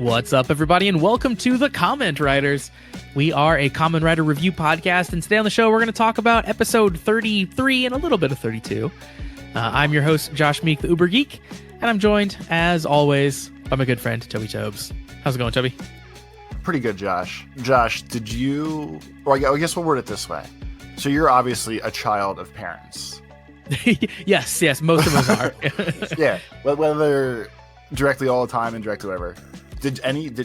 What's up, everybody, and welcome to the Comment Writers. We are a Kamen Rider review podcast, and today on the show, we're going to talk about episode 33 and a little bit of 32. I'm your host, Josh Meek, the Uber Geek, and I'm joined, as always, by my good friend, Toby Tobes. How's it going, Toby? Pretty good, Josh. Josh, did you... Well, I guess we'll word it this way. So you're obviously a child of parents. yes, most of us are. Yeah, whether directly all the time, indirectly, whatever. Did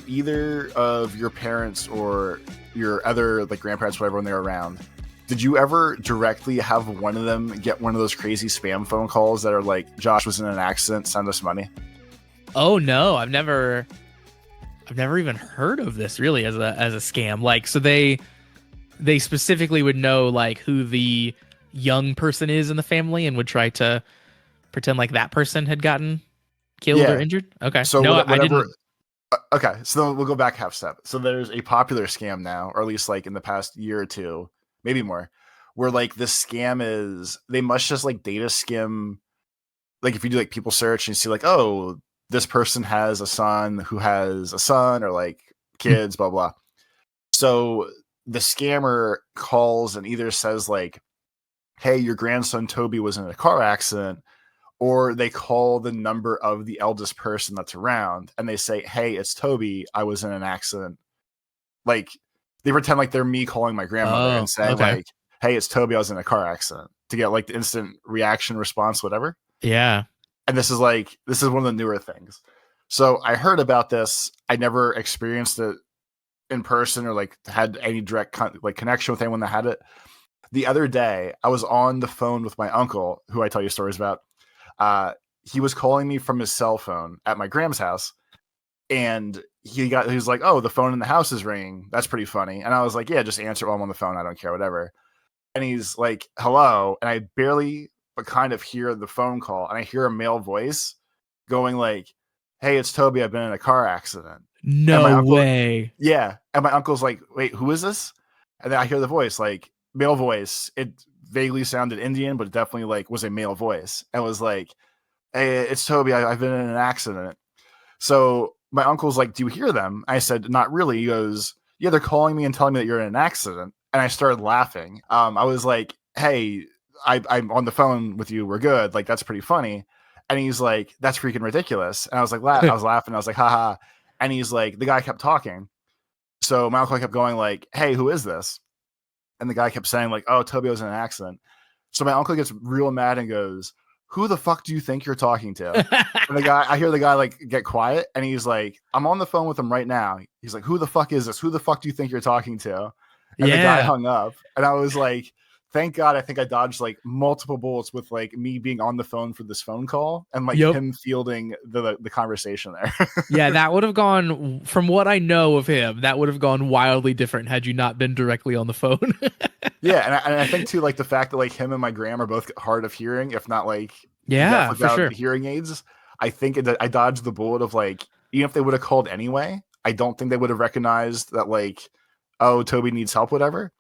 either of your parents or your other grandparents, whatever, when they were around, did you ever directly have one of them get one of those crazy spam phone calls that are like, Josh was in an accident, send us money? Oh no, I've never even heard of this really as a scam. Like, so they specifically would know like who the young person is in the family and would try to pretend like that person had gotten killed or injured. Okay. So no, whatever, I didn't. Okay, so we'll go back half step. So there's a popular scam now, or at least like in the past year or two, maybe more, where like this scam is they must just like data skim. Like if you do like people search and you see like, oh, this person has a son who has a son, or like kids, blah blah. So the scammer calls and either says like, hey, your grandson Toby was in a car accident, or they call the number of the eldest person that's around and they say, hey, it's Toby, I was in an accident. Like they pretend like they're me calling my grandmother and saying like, hey, it's Toby, I was in a car accident, to get like the instant reaction response, whatever. Yeah. And this is one of the newer things. So I heard about this. I never experienced it in person or like had any direct connection with anyone that had it. The other day I was on the phone with my uncle, who I tell you stories about. He was calling me from his cell phone at my Gram's house, and he was like, oh, the phone in the house is ringing. That's pretty funny. And I was like, yeah, just answer while I'm on the phone. I don't care, whatever. And he's like, hello. And I barely but kind of hear the phone call, and I hear a male voice going like, hey, it's Toby, I've been in a car accident. No way. Yeah. And my uncle's like, wait, who is this? And then I hear the voice, like male voice. It vaguely sounded Indian, but it definitely like was a male voice, and was like, hey, it's Toby, I've been in an accident. So my uncle's like, do you hear them? I said, not really. He goes, yeah, they're calling me and telling me that you're in an accident. And I started laughing. I was like, hey, I'm on the phone with you, we're good, like that's pretty funny. And he's like, that's freaking ridiculous. And I was like, I was laughing, I was like, haha. And he's like, the guy kept talking, so my uncle kept going like, hey, who is this? And the guy kept saying like, oh, Toby was in an accident. So my uncle gets real mad and goes, who the fuck do you think you're talking to? And I hear the guy like get quiet, and he's like, I'm on the phone with him right now. He's like, who the fuck is this? Who the fuck do you think you're talking to? And the guy hung up, and I was like, thank God, I think I dodged like multiple bullets with like me being on the phone for this phone call and like him fielding the conversation there. Yeah, that would have gone, from what I know of him, that would have gone wildly different had you not been directly on the phone. Yeah, and I think too, like the fact that like him and my grandma are both hard of hearing, if not like for sure, hearing aids. I think I dodged the bullet of like, even if they would have called anyway, I don't think they would have recognized that like, oh, Toby needs help, whatever.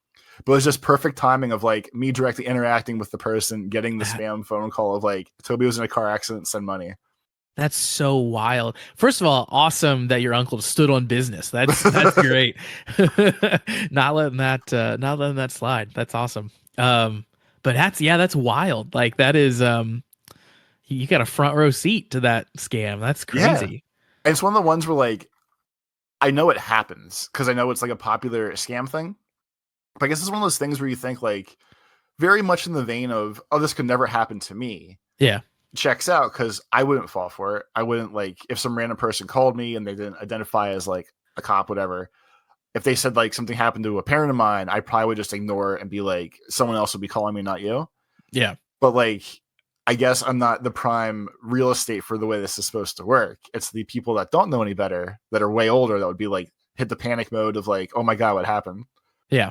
But it was just perfect timing of like me directly interacting with the person, getting the spam phone call of like, Toby was in a car accident, send money. That's so wild. First of all, awesome that your uncle stood on business. That's great. Not letting that slide. That's awesome. But that's wild. Like that is you got a front row seat to that scam. That's crazy. Yeah. And it's one of the ones where like I know it happens because I know it's like a popular scam thing. But I guess it's one of those things where you think like very much in the vein of, oh, this could never happen to me. Yeah. Checks out, because I wouldn't fall for it. I wouldn't, like, if some random person called me and they didn't identify as like a cop, whatever, if they said like something happened to a parent of mine, I probably would just ignore it and be like, someone else would be calling me, not you. Yeah. But like, I guess I'm not the prime real estate for the way this is supposed to work. It's the people that don't know any better, that are way older, that would be like, hit the panic mode of like, oh my God, what happened? Yeah.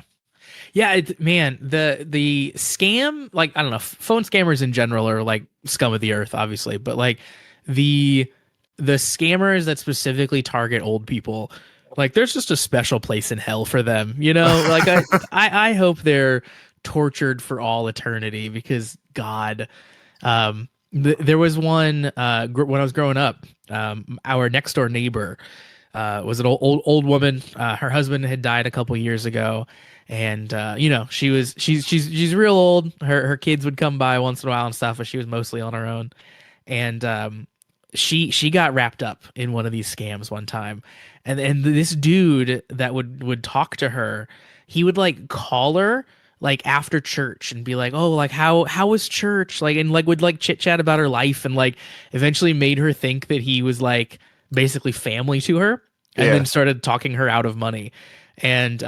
Yeah, man, the scam, like, I don't know, phone scammers in general are like scum of the earth, obviously, but like the scammers that specifically target old people, like there's just a special place in hell for them, you know? Like I hope they're tortured for all eternity, because God, there was one when I was growing up, our next door neighbor, was an old woman. Her husband had died a couple years ago, and she's real old. Her kids would come by once in a while and stuff, but she was mostly on her own. And she got wrapped up in one of these scams one time, and this dude that would talk to her, he would like call her like after church and be like, oh, like how was church, like, and like would like chit chat about her life, and like eventually made her think that he was like basically family to her, and Yeah. then started talking her out of money. And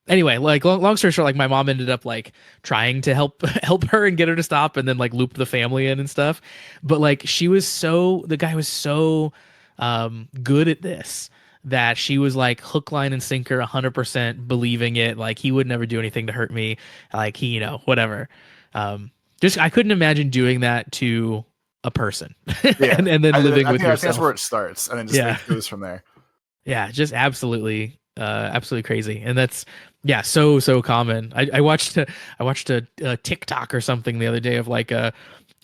anyway, like long story short, like my mom ended up like trying to help her and get her to stop, and then like loop the family in and stuff. But like the guy was so good at this that she was like hook, line, and sinker, 100% believing it. Like he would never do anything to hurt me. Like he, whatever. Just I couldn't imagine doing that to a person, Yeah. and then living I with think that's where yourself. it starts, and then just Yeah. like goes from there. Yeah, just absolutely crazy. And that's, yeah, so common. I watched a TikTok or something the other day of like a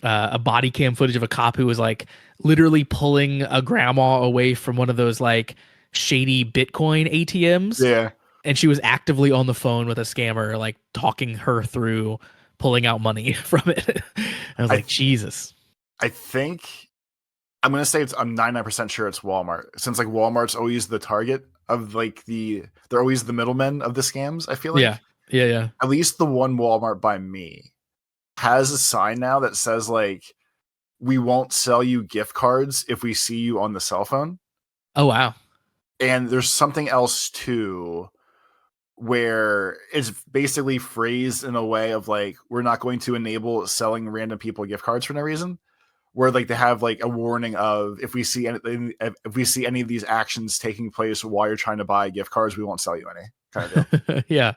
body cam footage of a cop who was like literally pulling a grandma away from one of those like shady Bitcoin ATMs, Yeah. and she was actively on the phone with a scammer, like talking her through pulling out money from it. I was I like, Jesus. I think I'm gonna say I'm 99% sure it's Walmart, since like Walmart's always the target of like they're always the middlemen of the scams. I feel Yeah. like Yeah. at least the one Walmart by me has a sign now that says like, we won't sell you gift cards if we see you on the cell phone. Oh, wow. And there's something else too, where it's basically phrased in a way of like, we're not going to enable selling random people gift cards for no reason. Where like they have like a warning of, if we see any of these actions taking place while you're trying to buy gift cards, we won't sell you any, kind of deal. Yeah.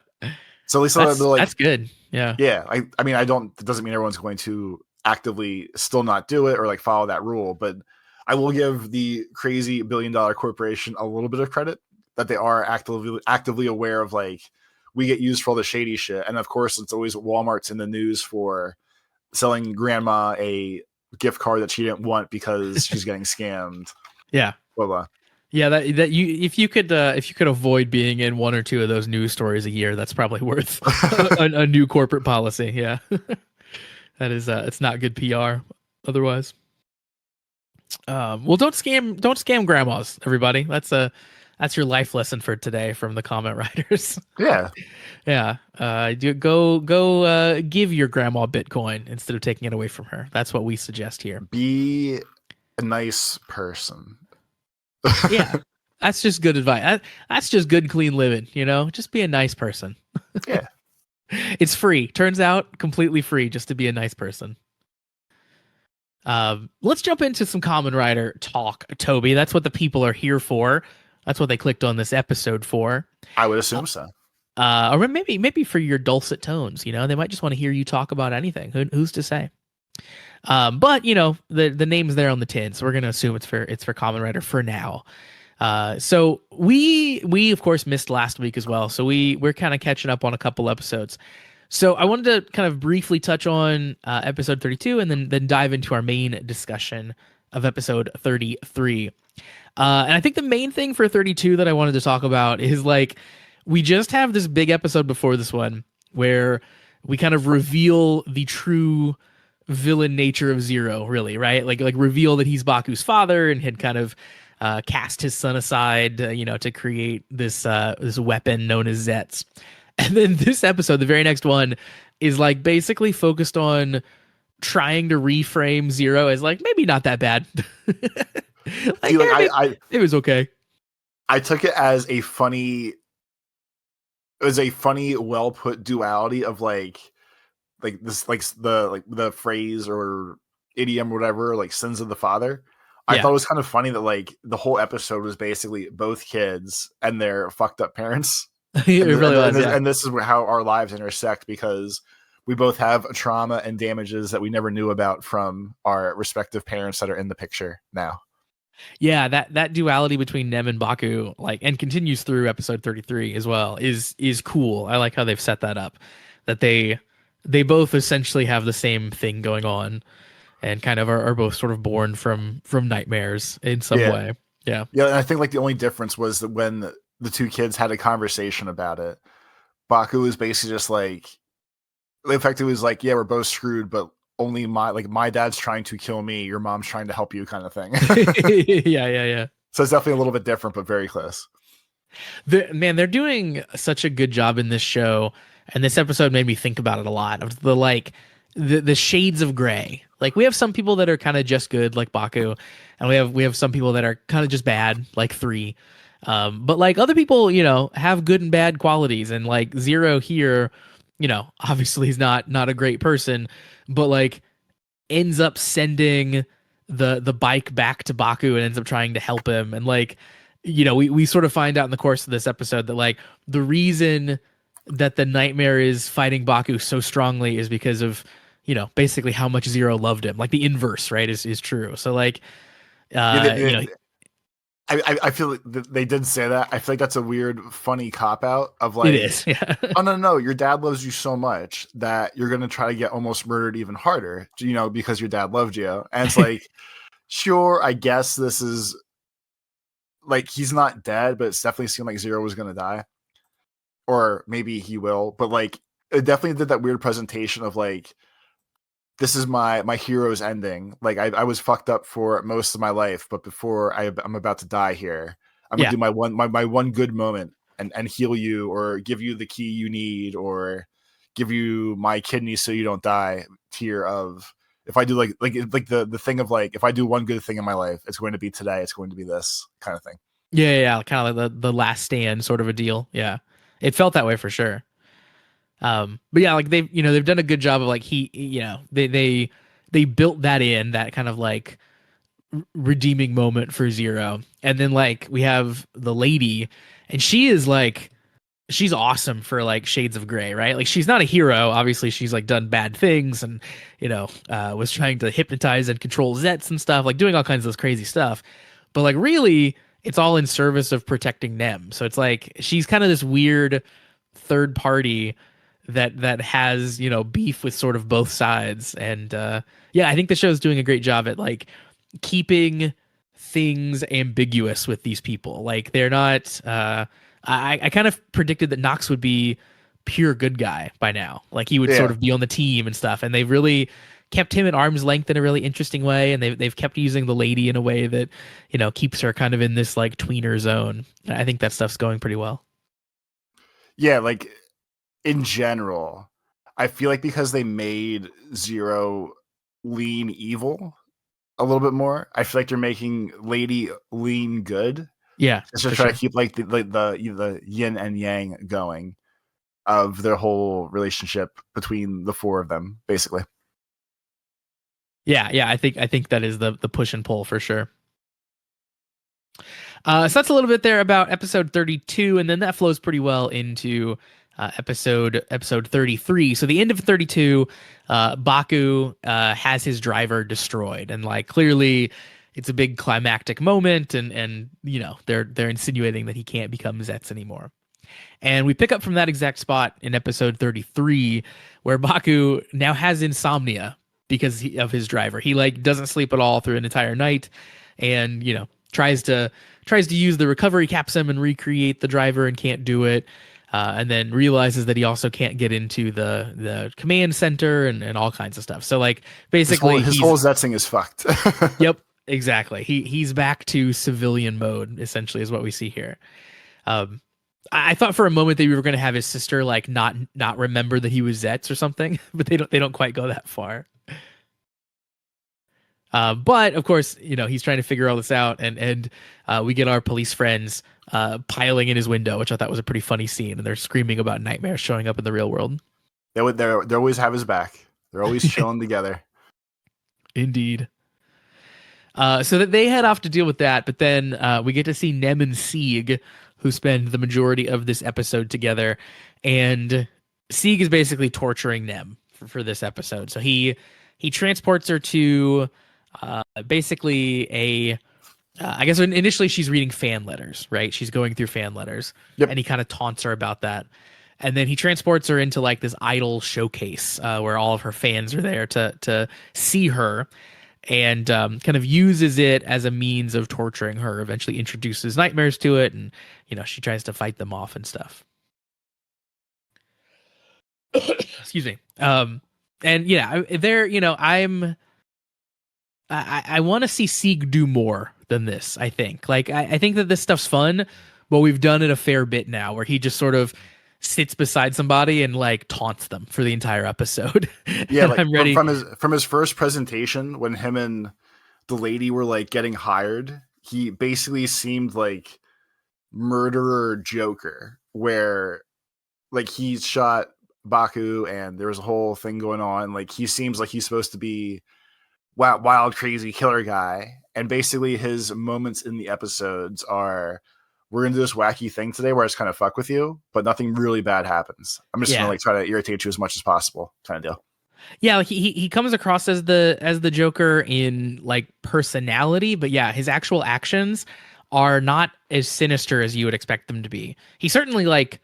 So at least they're That's like, good. Yeah. yeah, I mean, it doesn't mean everyone's going to actively still not do it or like follow that rule, but I will give the crazy $1 billion corporation a little bit of credit that they are actively aware of like, we get used for all the shady shit. And of course, it's always Walmart's in the news for selling grandma a gift card that she didn't want because she's getting scammed. Yeah. Blah blah. Yeah, that you if you could avoid being in one or two of those news stories a year, that's probably worth a new corporate policy. Yeah. That is it's not good PR otherwise. Well, don't scam grandmas, everybody. That's your life lesson for today from the comment writers. Yeah, Yeah. Go give your grandma Bitcoin instead of taking it away from her. That's what we suggest here. be a nice person. Yeah. That's just good advice. That's just good, clean living, Just be a nice person. Yeah. It's free. Turns out completely free just to be a nice person. Let's jump into some Common Rider talk, Toby. That's what the people are here for. That's what they clicked on this episode for. I would assume so. Or maybe for your dulcet tones. They might just want to hear you talk about anything. Who's to say? But the name's there on the tin, so we're gonna assume it's for Common Rider for now. So we of course missed last week as well. So we're kind of catching up on a couple episodes. So I wanted to kind of briefly touch on episode 32 and then dive into our main discussion of episode 33. And I think the main thing for 32 that I wanted to talk about is like, we just have this big episode before this one where we kind of reveal the true villain nature of Zero, really, right? Like reveal that he's Baku's father and had kind of cast his son aside, to create this weapon known as Zeztz. And then this episode, the very next one, is like basically focused on trying to reframe Zero as like maybe not that bad. See, like, it was okay. I took it as a funny. It was a funny, well put duality of like this, like the phrase or idiom or whatever, like sins of the father. I Yeah. thought it was kind of funny that like the whole episode was basically both kids and their fucked up parents. It really was. Yeah. And this is how our lives intersect, because we both have trauma and damages that we never knew about from our respective parents that are in the picture now. Yeah, that duality between Nem and Baku, like, and continues through episode 33 as well, is cool. I like how they've set that up, that they both essentially have the same thing going on, and kind of are both sort of born from nightmares in some Yeah. way. Yeah. Yeah, and I think like the only difference was that when the two kids had a conversation about it, Baku was basically just like, in fact, it was like, yeah, we're both screwed, but only my dad's trying to kill me, your mom's trying to help you, kind of thing. Yeah, yeah, yeah. So it's definitely a little bit different, but very close. Man, they're doing such a good job in this show, and this episode made me think about it a lot of the like the shades of gray. Like we have some people that are kind of just good, like Baku, and we have some people that are kind of just bad, like Three. But like other people, have good and bad qualities, and like Zero here, obviously he's not a great person, but like ends up sending the bike back to Baku and ends up trying to help him. And like, we sort of find out in the course of this episode that like the reason that the nightmare is fighting Baku so strongly is because of, basically how much Zero loved him. Like the inverse, right, is true. So like Yeah, you know, I feel like they did say that. I feel like that's a weird, funny cop out of it like, is. Yeah. oh no, your dad loves you so much that you're gonna try to get almost murdered even harder, because your dad loved you. And it's like, sure, I guess this is like he's not dead, but it's definitely seemed like Zero was gonna die, or maybe he will. But like, it definitely did that weird presentation of like, this is my hero's ending. Like I was fucked up for most of my life, but before I'm about to die here, I'm gonna Yeah. do my one good moment and heal you, or give you the key you need, or give you my kidney so you don't die. Tier of, if I do like the thing of like, if I do one good thing in my life, it's going to be today. It's going to be this kind of thing. Yeah. Kind of like the last stand sort of a deal. Yeah. It felt that way for sure. But yeah, like they've done a good job of like they built that in, that kind of like redeeming moment for Zero. And then like we have the lady, and she is like, she's awesome for like shades of gray, right? Like she's not a hero. Obviously she's like done bad things, and was trying to hypnotize and control Zeztz and stuff, like doing all kinds of this crazy stuff. But like really it's all in service of protecting Nem. So it's like she's kind of this weird third party that has beef with sort of both sides. And yeah, I think the show's doing a great job at like keeping things ambiguous with these people. Like they're not I kind of predicted that Nox would be pure good guy by now, like he would sort Yeah. of be on the team and stuff, and they've really kept him at arm's length in a really interesting way, and they've kept using the lady in a way that keeps her kind of in this like tweener zone. I think that stuff's going pretty well. Yeah, like in general, I feel like because they made Zero lean evil a little bit more, I feel like they're making Lady lean good. Yeah, Just to for try to sure. keep like the yin and yang going of their whole relationship between the four of them, basically. Yeah, I think that is the push and pull for sure. So that's a little bit there about episode 32, and then that flows pretty well into episode 33. So the end of 32, Baku has his driver destroyed, and like clearly it's a big climactic moment, and they're insinuating that he can't become Zeztz anymore. And we pick up from that exact spot in episode 33, where Baku now has insomnia because of his driver. He like doesn't sleep at all through an entire night, and tries to use the recovery capsum and recreate the driver, and can't do it. And then realizes that he also can't get into the command center, and all kinds of stuff. So like basically His whole Zetzing is fucked. yep, exactly. He's back to civilian mode, essentially, is what we see here. Um, I thought for a moment that we were going to have his sister like not remember that he was Zeztz or something, but they don't quite go that far. But of course, he's trying to figure all this out, and we get our police friends piling in his window, which I thought was a pretty funny scene, and they're screaming about nightmares showing up in the real world. They always have his back. They're always chilling together. Indeed. So that they head off to deal with that, but then we get to see Nem and Sieg, who spend the majority of this episode together, and Sieg is basically torturing Nem for this episode. So he transports her to basically I guess initially she's reading fan letters, right? She's going through fan letters, Yep. and he kind of taunts her about that. And then he transports her into like this idol showcase where all of her fans are there to see her. and kind of uses it as a means of torturing her. Eventually, introduces nightmares to it, and she tries to fight them off and stuff. Excuse me. And yeah, there. I want to see Sieg do more than this. I think. Like, I think that this stuff's fun, but we've done it a fair bit now, where he just sort of sits beside somebody and like taunts them for the entire episode. Yeah, And like I'm ready. from his first presentation when him and the lady were like getting hired, he basically seemed like murderer Joker, where like he shot Baku and there was a whole thing going on. Like he seems like he's supposed to be wild, crazy killer guy. And basically his moments in the episodes are, we're gonna do this wacky thing today where I just kind of fuck with you, but nothing really bad happens. I'm just gonna Yeah. like try to irritate you as much as possible, kind of deal. Yeah, like he comes across as the Joker in like personality, but yeah, his actual actions are not as sinister as you would expect them to be. He certainly like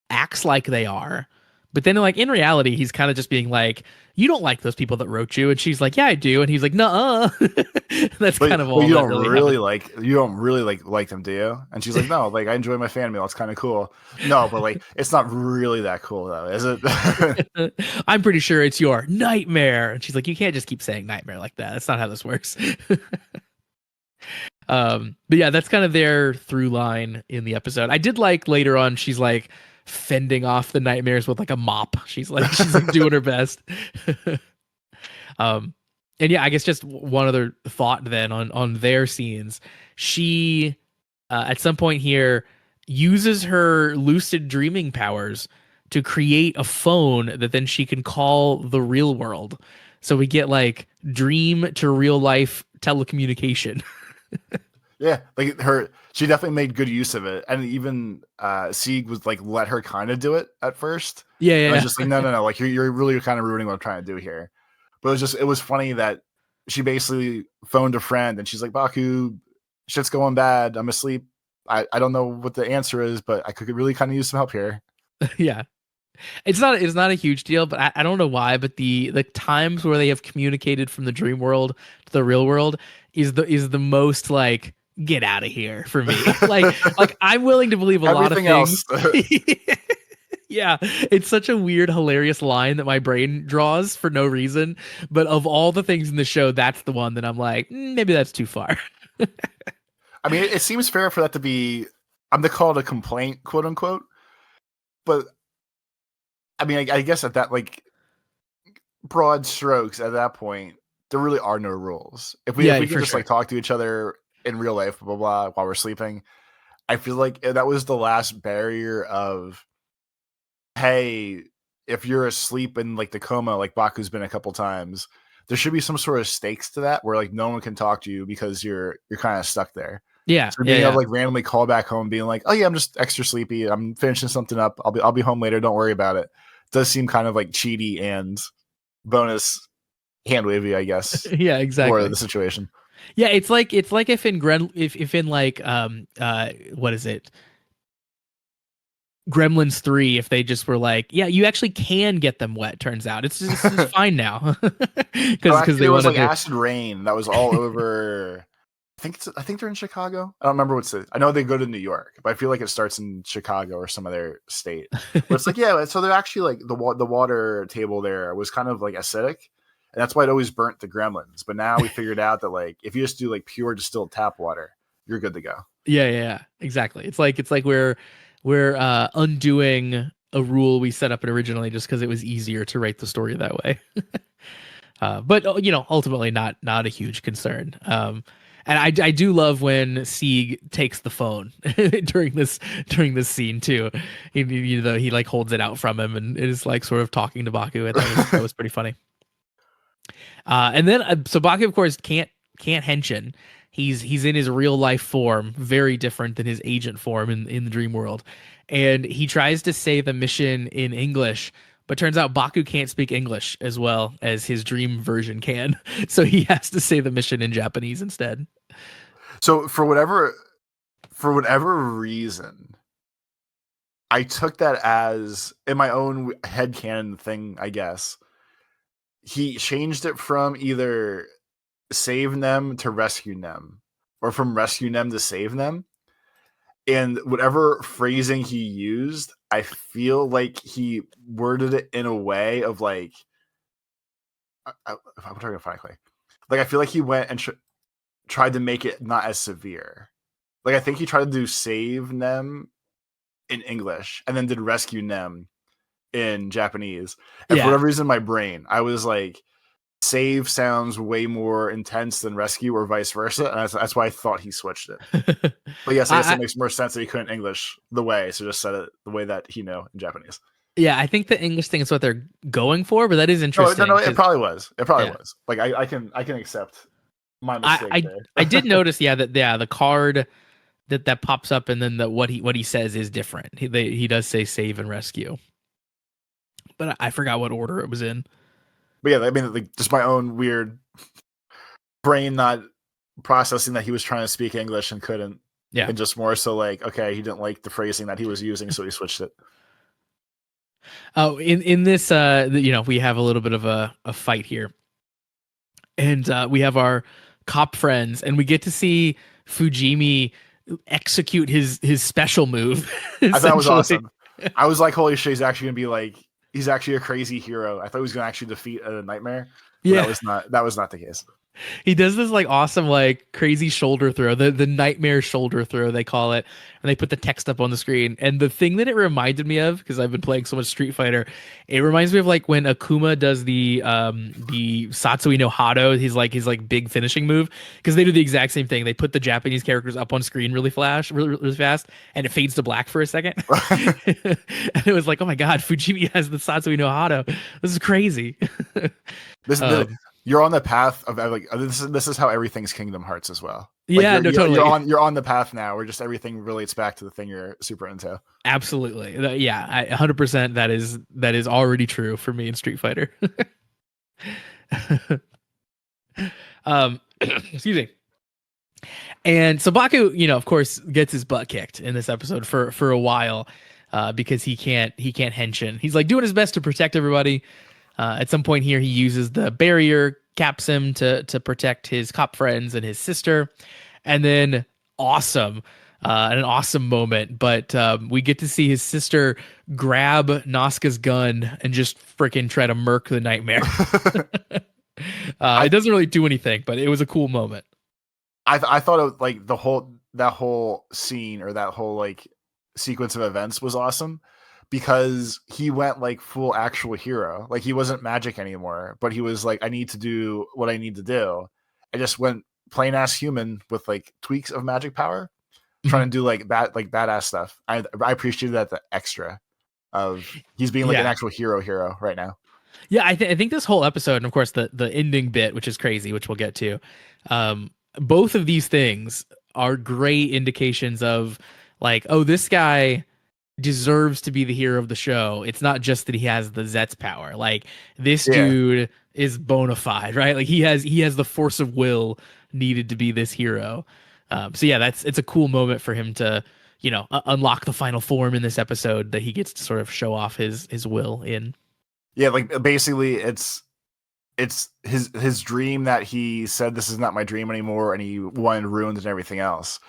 acts like they are, but then like in reality, he's kind of just being like, "You don't like those people that wrote you," and she's like, "Yeah, I do," and he's like, "Nuh-uh." That's kind of But all you that don't really really happened. like them, do you? And she's like, no, like I enjoy my fan mail. It's kind of cool. No, but like it's not really that cool though, is it? I'm pretty sure it's your nightmare, and she's like, "You can't just keep saying nightmare like that. That's not how this works." But yeah, that's kind of their through line in the episode. I did like later on, she's like fending off the nightmares with like a mop. She's like doing her best. um, and yeah, I guess just one other thought then on their scenes. She at some point here uses her lucid dreaming powers to create a phone that then she can call the real world. So we get like dream to real life telecommunication. Yeah, like she definitely made good use of it, and even Sieg was like let her kind of do it at first. Yeah, And I was yeah, just like, no, like you're really kind of ruining what I'm trying to do here. But it was funny that she basically phoned a friend and she's like, Baku, shit's going bad. I'm asleep. I don't know what the answer is, but I could really kind of use some help here. yeah. It's not a huge deal, but I don't know why. But the times where they have communicated from the dream world to the real world is the most like get out of here for me. Like I'm willing to believe a lot of Everything things. else, Yeah, it's such a weird, hilarious line that my brain draws for no reason. But of all the things in the show, that's the one that I'm like, maybe that's too far. I mean, it seems fair for that to be. I'm to call it a complaint, quote unquote. But I mean, I guess at that like broad strokes, at that point, there really are no rules. If Yeah, we can for just like sure. talk to each other in real life, blah blah blah, while we're sleeping, I feel like that was the last barrier of, hey, if you're asleep in like the coma, like Baku's been a couple times, there should be some sort of stakes to that where like no one can talk to you because you're kind of stuck there. Yeah, So yeah, being able to yeah. like randomly call back home, being like, "Oh yeah, I'm just extra sleepy. I'm finishing something up. I'll be home later. Don't worry about it." Does seem kind of like cheaty and bonus hand wavy, I guess, Yeah, for exactly. the situation. Yeah, it's like if in like what is it? Gremlins 3, if they just were like, yeah, you actually can get them wet, turns out. It's just fine now. No, Because actually, they there was wanted like to. acid rain that was all over. I think they're in Chicago. I don't remember what's it. I know they go to New York, but I feel like it starts in Chicago or some other state. But it's like, yeah, so they're actually like the water table there was kind of like acidic, and that's why it always burnt the gremlins. But now we figured out that like if you just do like pure distilled tap water, you're good to go. Yeah, yeah, yeah, exactly. It's like we're undoing a rule we set up originally just because it was easier to write the story that way. But ultimately not a huge concern. And I do love when Sieg takes the phone during this scene too. He like holds it out from him and is like sort of talking to Baku. I thought that was pretty funny. And then so Baku of course can't henshin. He's in his real life form, very different than his agent form in the dream world. And he tries to say the mission in English, but turns out Baku can't speak English as well as his dream version can. So he has to say the mission in Japanese instead. So for whatever reason, I took that as in my own headcanon thing, I guess. He changed it from either save them to rescue them, or from rescue them to save them. And whatever phrasing he used, I feel like he worded it in a way of like, I'm trying to find it. Like I feel like he went and tried to make it not as severe. Like I think he tried to do save them in English and then did rescue them in Japanese. And for Yeah. whatever reason, in my brain, I was like, save sounds way more intense than rescue, or vice versa, and that's why I thought he switched it. But yes, I guess it makes more sense that he couldn't English the way, so just said it the way that he knew in Japanese. Yeah, I think the English thing is what they're going for, but that is No, interesting. it probably was. It probably Yeah. was. Like I can accept my mistake there. I did notice, the card that pops up, and then what he says is different. He does say save and rescue, but I forgot what order it was in. But yeah, I mean, like, just my own weird brain not processing that he was trying to speak English and couldn't. Yeah. And just more so like, okay, he didn't like the phrasing that he was using, so he switched it. Oh, in this, we have a little bit of a fight here, and we have our cop friends, and we get to see Fujimi execute his special move. I thought it was awesome. I was like, holy shit, he's actually gonna be like, he's actually a crazy hero. I thought he was gonna actually defeat a nightmare. Yeah, that was not the case. He does this like awesome, like crazy shoulder throw, the nightmare shoulder throw they call it, and they put the text up on the screen. And the thing that it reminded me of, because I've been playing so much Street Fighter, it reminds me of like when Akuma does the Satsui no Hado, his big finishing move, because they do the exact same thing. They put the Japanese characters up on screen really fast, and it fades to black for a second. And it was like, oh my god, Fujimi has the Satsui no Hado. This is crazy. You're on the path of like this is how everything's Kingdom Hearts as well. Like, yeah, no, totally. You're on the path now where just everything relates back to the thing you're super into. Absolutely, yeah, 100%. That is already true for me in Street Fighter. Excuse me. And so Baku, of course, gets his butt kicked in this episode for a while, because he can't henshin. He's like doing his best to protect everybody. At some point here, he uses the barrier, caps him to protect his cop friends and his sister, and then an awesome moment. But we get to see his sister grab Nazca's gun and just freaking try to murk the nightmare. It doesn't really do anything, but it was a cool moment. I thought it, like that whole scene, or that whole like sequence of events was awesome. Because he went like full actual hero. Like he wasn't magic anymore, but he was like, I need to do what I need to do. I just went plain ass human with like tweaks of magic power, trying to do like badass stuff. I appreciated that, the extra of he's being like an actual hero right now. Yeah, I think this whole episode, and of course the ending bit, which is crazy, which we'll get to, both of these things are great indications of like, oh, this guy deserves to be the hero of the show. It's not just that he has the Zeztz power. Like this dude is bona fide, right? Like he has the force of will needed to be this hero. So yeah, it's a cool moment for him to, unlock the final form in this episode that he gets to sort of show off his will in. Yeah, like basically it's his dream that he said, this is not my dream anymore, and he wanted ruined and everything else.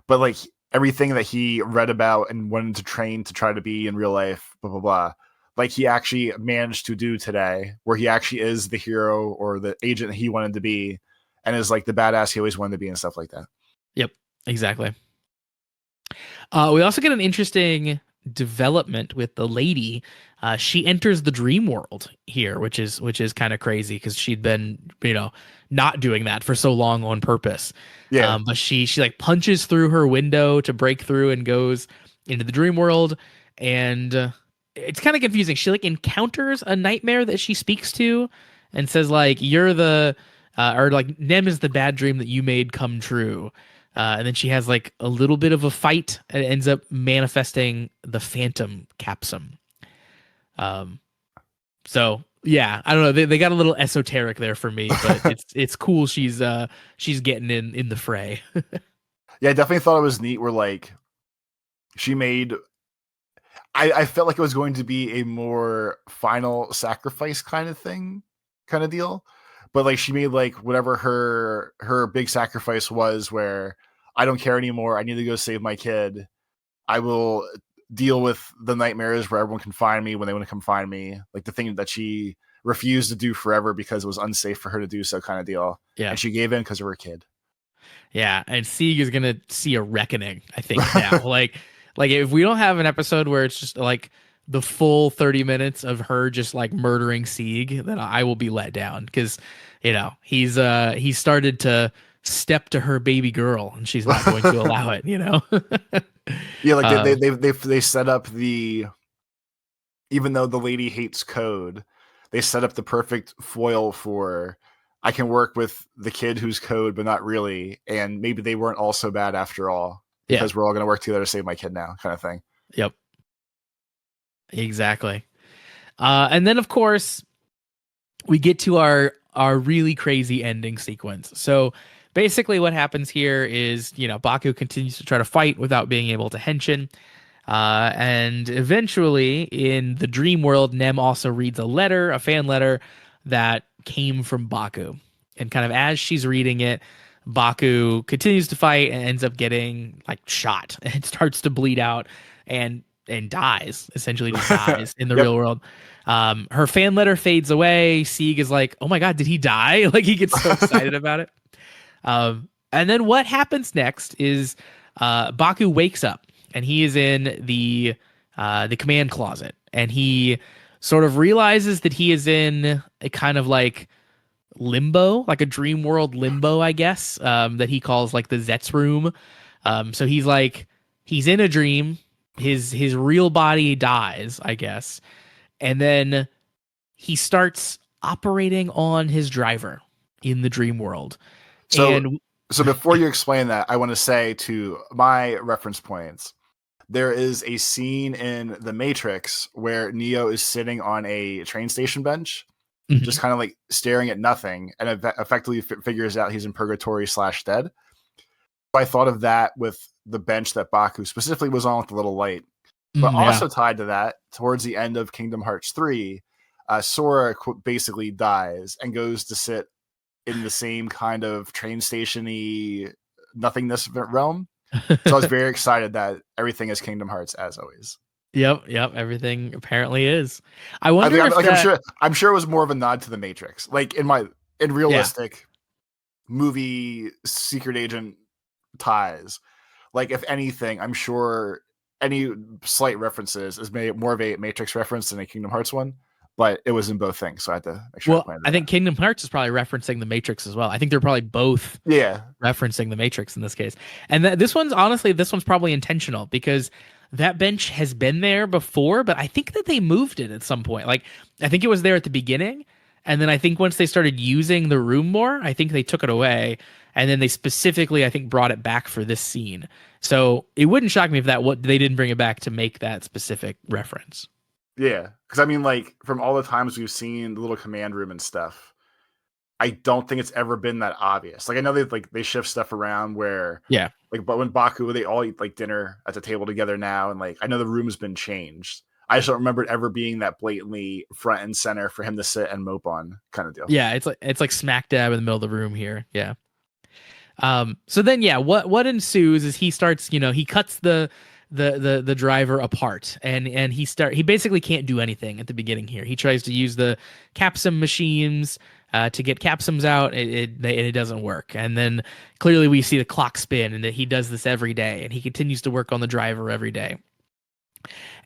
But like everything that he read about and wanted to train to try to be in real life, blah, blah, blah. Like he actually managed to do today, where he actually is the hero or the agent he wanted to be, and is like the badass he always wanted to be and stuff like that. Yep, exactly. We also get an interesting development with the lady. She enters the dream world here, which is kind of crazy because she'd been, not doing that for so long on purpose. Yeah. But she like punches through her window to break through and goes into the dream world, and it's kind of confusing. She like encounters a nightmare that she speaks to and says like, you're the or like, Nem is the bad dream that you made come true. And then she has like a little bit of a fight and ends up manifesting the Phantom Capsum. So yeah, I don't know. They got a little esoteric there for me, but it's cool. She's getting in the fray. Yeah, I definitely thought it was neat. Where like she made, I felt like it was going to be a more final sacrifice kind of deal. but like she made like whatever her big sacrifice was, where I don't care anymore. I need to go save my kid. I will deal with the nightmares where everyone can find me when they want to come find me. Like the thing that she refused to do forever because it was unsafe for her to do so, kind of deal. Yeah. And she gave in because of her kid. Yeah, and Sieg is gonna see a reckoning, I think, now. Like if we don't have an episode where it's just like the full 30 minutes of her just like murdering Sieg, then I will be let down because he's started to step to her baby girl and she's not going to allow it, Yeah, like Uh, they set up the, even though the lady hates code, they set up the perfect foil for, I can work with the kid who's code, but not really, and maybe they weren't all so bad after all yeah. because we're all going to work together to save my kid now, kind of thing. Yep. Exactly. And then of course we get to our really crazy ending sequence. So basically what happens here is, Baku continues to try to fight without being able to henshin. And eventually in the dream world, Nem also reads a fan letter that came from Baku. And kind of as she's reading it, Baku continues to fight and ends up getting like shot and starts to bleed out and dies, essentially just dies in the Yep. real world. Her fan letter fades away. Sieg is like, oh my God, did he die? Like he gets so excited about it. And then what happens next is Baku wakes up and he is in the command closet and he sort of realizes that he is in a kind of like limbo, like a dream world limbo, I guess, that he calls like the Zeztz room. So he's in a dream. His real body dies, I guess, and then he starts operating on his driver in the dream world. So, And so before you explain that, I want to say to my reference points, there is a scene in The Matrix where Neo is sitting on a train station bench, just kind of like staring at nothing, and effectively figures out he's in purgatory / dead. I thought of that with the bench that Baku specifically was on with the little light. But also tied to that, towards the end of Kingdom Hearts 3, Sora basically dies and goes to sit in the same kind of train station-y nothingness realm. So I was very excited that everything is Kingdom Hearts as always. Yep, everything apparently is. I wonder if I'm sure it was more of a nod to the Matrix. Like in realistic movie secret agent ties. Like if anything, I'm sure any slight references is more of a Matrix reference than a Kingdom Hearts one, but it was in both things, so I had to make sure. Well, I think Kingdom Hearts is probably referencing the Matrix as well. I think they're probably both referencing the Matrix in this case. And this one's probably intentional because that bench has been there before, but I think that they moved it at some point. Like I think it was there at the beginning, and then I think once they started using the room more, I think they took it away, and then they specifically, I think, brought it back for this scene. So it wouldn't shock me if they didn't bring it back to make that specific reference. Yeah, because I mean, like from all the times we've seen the little command room and stuff, I don't think it's ever been that obvious. Like I know they shift stuff around where but when Baku, they all eat like dinner at the table together now, and like I know the room has been changed. I just don't remember it ever being that blatantly front and center for him to sit and mope on, kind of deal. Yeah, it's like smack dab in the middle of the room here. Yeah. So then what ensues is he starts, he cuts the driver apart and he basically can't do anything at the beginning here. He tries to use the capsum machines to get capsums out. It doesn't work. And then clearly we see the clock spin and that he does this every day and he continues to work on the driver every day.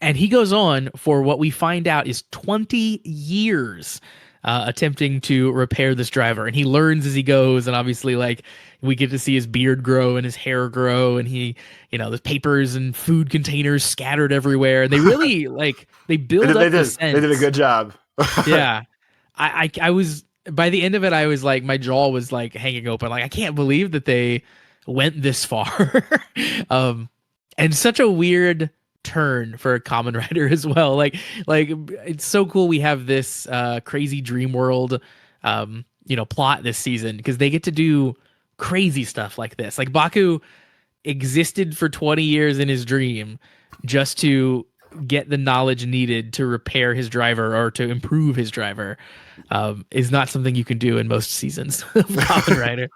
And he goes on for what we find out is 20 years attempting to repair this driver. And he learns as he goes. And obviously, like, we get to see his beard grow and his hair grow. And he, there's papers and food containers scattered everywhere. And they really, they build up the sense. They did a good job. Yeah. I was, by the end of it, I was like, my jaw was like hanging open. Like, I can't believe that they went this far. And such a weird turn for a Kamen Rider as well. Like it's so cool we have this crazy dream world plot this season because they get to do crazy stuff like this. Like Baku existed for 20 years in his dream just to get the knowledge needed to repair his driver or to improve his driver is not something you can do in most seasons of Kamen Rider.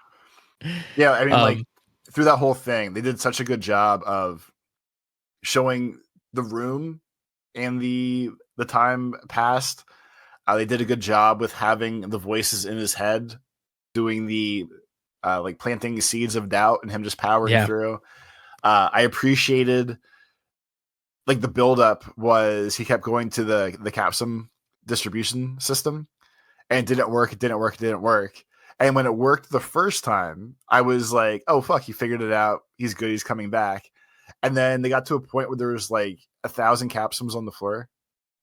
Yeah, I mean, like Um, through that whole thing, they did such a good job of showing the room and the time past. They did a good job with having the voices in his head doing the like planting seeds of doubt and him just powering yeah, through. I appreciated like the buildup was he kept going to the capsum distribution system and it didn't work, it didn't work, it didn't work. And when it worked the first time, I was like, oh fuck, he figured it out. He's good, he's coming back. And then they got to a point where there was like 1,000 capsums on the floor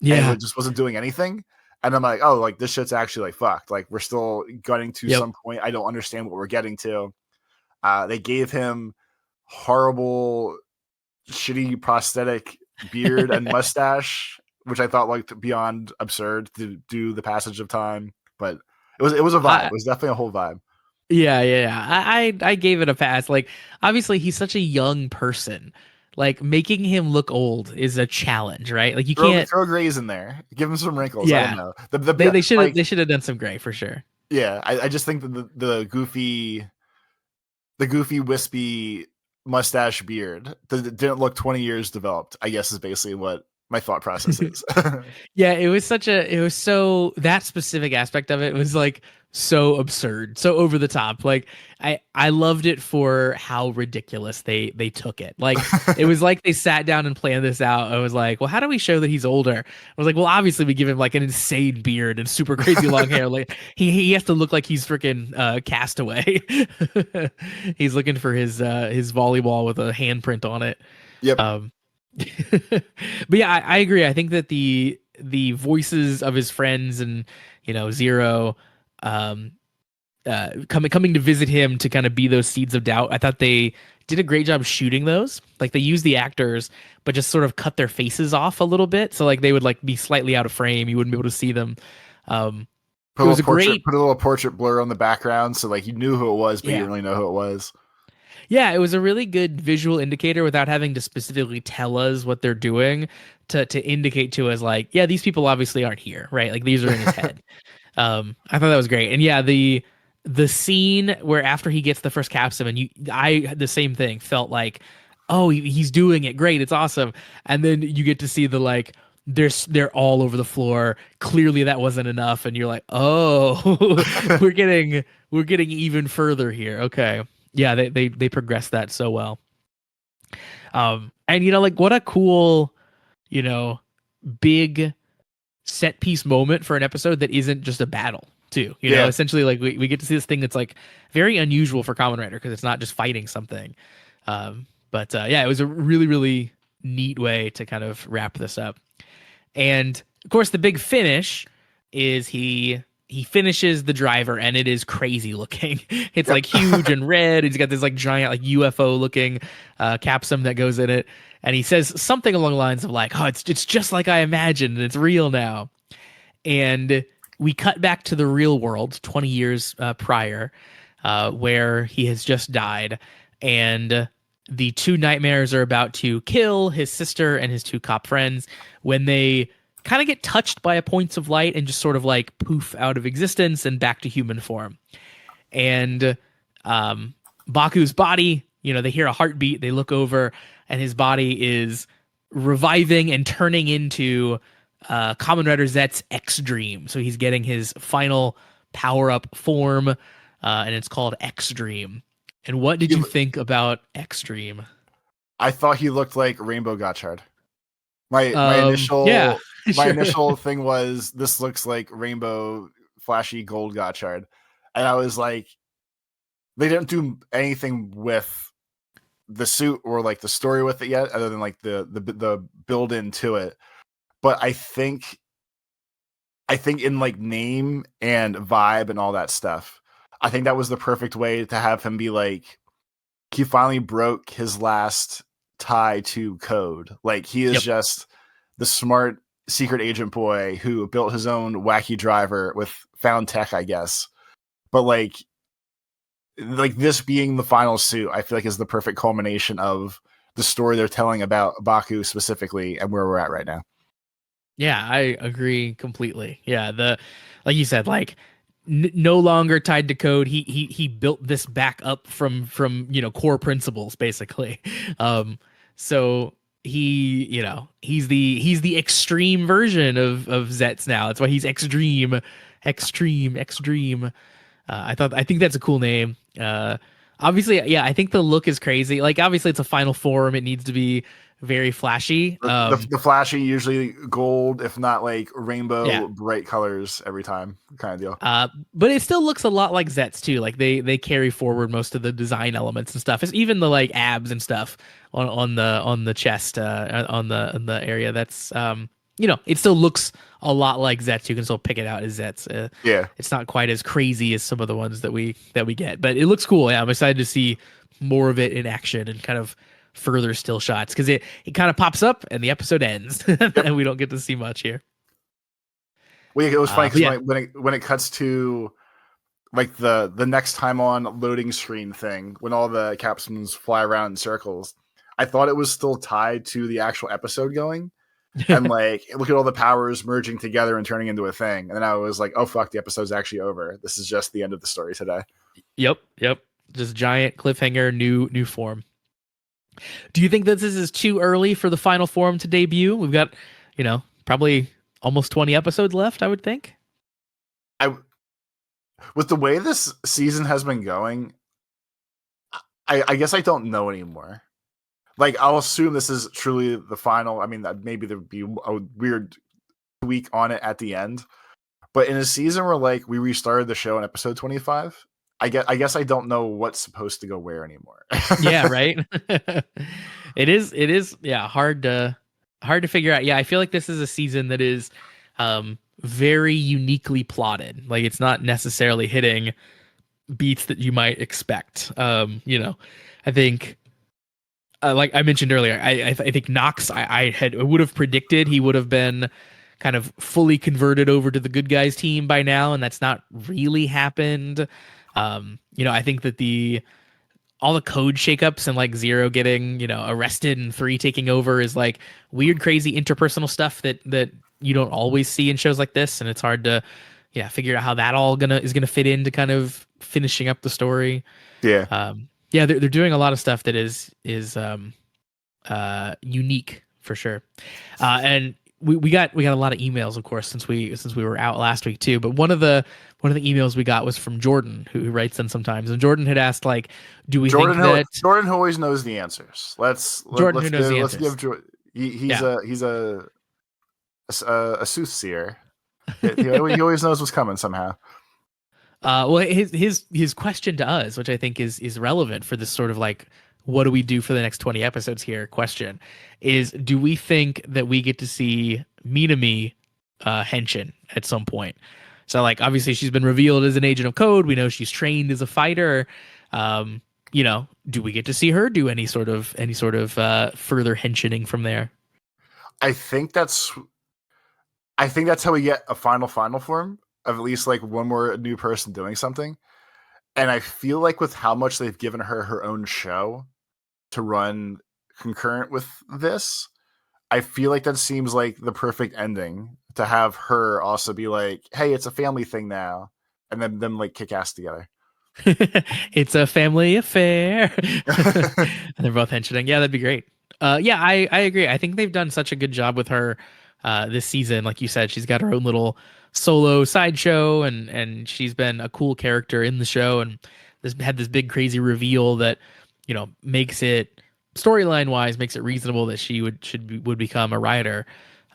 and yeah, it just wasn't doing anything. And I'm like, oh, like this shit's actually like fucked. Like we're still getting to yep. some point. I don't understand what we're getting to. They gave him horrible, shitty prosthetic beard and mustache, which I thought looked beyond absurd to do the passage of time. But it was a vibe. It I, was definitely a whole vibe. yeah. I gave it a pass. Like, obviously, he's such a young person. Like, making him look old is a challenge, right? Like, you Throw can't. throw grays in there. Give him some wrinkles. I don't Yeah, know. they Like should have done some gray for sure. yeah. I just think that the goofy wispy mustache beard that didn't look 20 years developed. I guess is basically what my thought process is. Yeah, it was so that specific aspect of it was like so absurd, so over the top. Like I loved it for how ridiculous they took it. Like it was like they sat down and planned this out. I was like, well, how do we show that he's older? I was like, well, obviously we give him like an insane beard and super crazy long hair. Like he has to look like he's freaking Castaway. He's looking for his volleyball with a handprint on it. Yep. Um, but yeah, I agree. I think that the voices of his friends and Zero, um, coming to visit him to kind of be those seeds of doubt. I thought they did a great job shooting those. Like they used the actors, but just sort of cut their faces off a little bit, so like they would like be slightly out of frame. You wouldn't be able to see them. Um, it was a great, Put a little portrait blur on the background so like you knew who it was, but you yeah. didn't really know who it was. Yeah, it was a really good visual indicator without having to specifically tell us what they're doing to indicate to us like, yeah, these people obviously aren't here, right? Like these are in his head. I thought that was great. And yeah, the scene where after he gets the first capsule and I the same thing felt like, oh, he's doing it great, it's awesome. And then you get to see the like they're all over the floor. Clearly that wasn't enough, and you're like, oh, we're getting even further here. Okay. Yeah, they progressed that so well. And like what a cool, you know, big set piece moment for an episode that isn't just a battle too. Yeah. Essentially like we get to see this thing that's like very unusual for Kamen Rider because it's not just fighting something. But yeah, it was a really, really neat way to kind of wrap this up. And of course, the big finish is he finishes the driver, and it is crazy looking. It's like huge and red. He's got this like giant like UFO looking capsum that goes in it, and he says something along the lines of like, "Oh, it's just like I imagined, and it's real now." And we cut back to the real world, 20 years prior, where he has just died, and the two nightmares are about to kill his sister and his two cop friends when they kind of get touched by a points of light and just sort of like poof out of existence and back to human form. And Baku's body, they hear a heartbeat, they look over, and his body is reviving and turning into Kamen Rider Zeztz X Dream. So he's getting his final power up form, and it's called X Dream. And what did you think about X Dream? I thought he looked like Rainbow Gotchard. My Yeah, my sure. initial thing was this looks like Rainbow flashy gold Gotchard. And I was like, they didn't do anything with the suit or like the story with it yet, other than like the build into it. But I think in like name and vibe and all that stuff, I think that was the perfect way to have him be like, he finally broke his last tie to code. Like he is just the smart secret agent boy who built his own wacky driver with found tech, I guess. But like this being the final suit, I feel like is the perfect culmination of the story they're telling about Baku specifically and where we're at right now. Yeah, I agree completely. Yeah, the like you said, like no longer tied to code. He built this back up from core principles basically. Um, so he's the extreme version of Zeztz now. That's why he's extreme, extreme, extreme. I think that's a cool name. Obviously, yeah, I think the look is crazy. Like, obviously, it's a final form. It needs to be very flashy. The flashy, usually gold, if not like Yeah. rainbow bright colors every time, kind of deal. But it still looks a lot like Zets too. Like they carry forward most of the design elements and stuff. It's even the like abs and stuff on the chest, on the area. That's it still looks a lot like Zets. You can still pick it out as Zets. Yeah. It's not quite as crazy as some of the ones that we get, but it looks cool. Yeah, I'm excited to see more of it in action and kind of further still shots because it kind of pops up and the episode ends and we don't get to see much here. Well, it was funny because Yeah. when it cuts to like the next time on loading screen thing, when all the capsules fly around in circles, I thought it was still tied to the actual episode going. And like, look at all the powers merging together and turning into a thing. And then I was like, oh fuck, the episode's actually over. This is just the end of the story today. Yep. Just giant cliffhanger, new form. Do you think that this is too early for the final form to debut? We've got, probably almost 20 episodes left, I would think. With the way this season has been going, I guess I don't know anymore. Like, I'll assume this is truly the final. I mean, maybe there'd be a weird tweak on it at the end. But in a season where like we restarted the show in episode 25, I guess I don't know what's supposed to go where anymore. Yeah, right. It is yeah, hard to figure out. Yeah, I feel like this is a season that is very uniquely plotted. Like it's not necessarily hitting beats that you might expect. I think like I mentioned earlier, I think Knox I would have predicted he would have been kind of fully converted over to the good guys team by now, and that's not really happened. I think that all the code shakeups and like Zero getting arrested and Three taking over is like weird, crazy interpersonal stuff that you don't always see in shows like this, and it's hard to figure out how that all is gonna fit into kind of finishing up the story. Yeah. Yeah, they're doing a lot of stuff that is unique for sure, and we got a lot of emails, of course, since we were out last week too. But one of the emails we got was from Jordan, who writes in sometimes, and Jordan had asked like, "Do we think that Jordan always knows the answers?" Let's give Jordan. He's a soothsayer. he always knows what's coming somehow. Well, his question to us, which I think is relevant for this sort of like, what do we do for the next 20 episodes here question, is do we think that we get to see Minami Henshin at some point? So like obviously she's been revealed as an agent of code. We know she's trained as a fighter. Do we get to see her do any sort of further henshining from there? I think that's how we get a final form of at least like one more new person doing something. And I feel like with how much they've given her own show to run concurrent with this, I feel like that seems like the perfect ending to have her also be like, hey, it's a family thing now. And then them like kick ass together. It's a family affair. And they're both henching. Yeah, that'd be great. Yeah, I agree. I think they've done such a good job with her this season. Like you said, she's got her own little solo sideshow, and she's been a cool character in the show, and had this big crazy reveal that makes it storyline wise makes it reasonable that she would become a writer.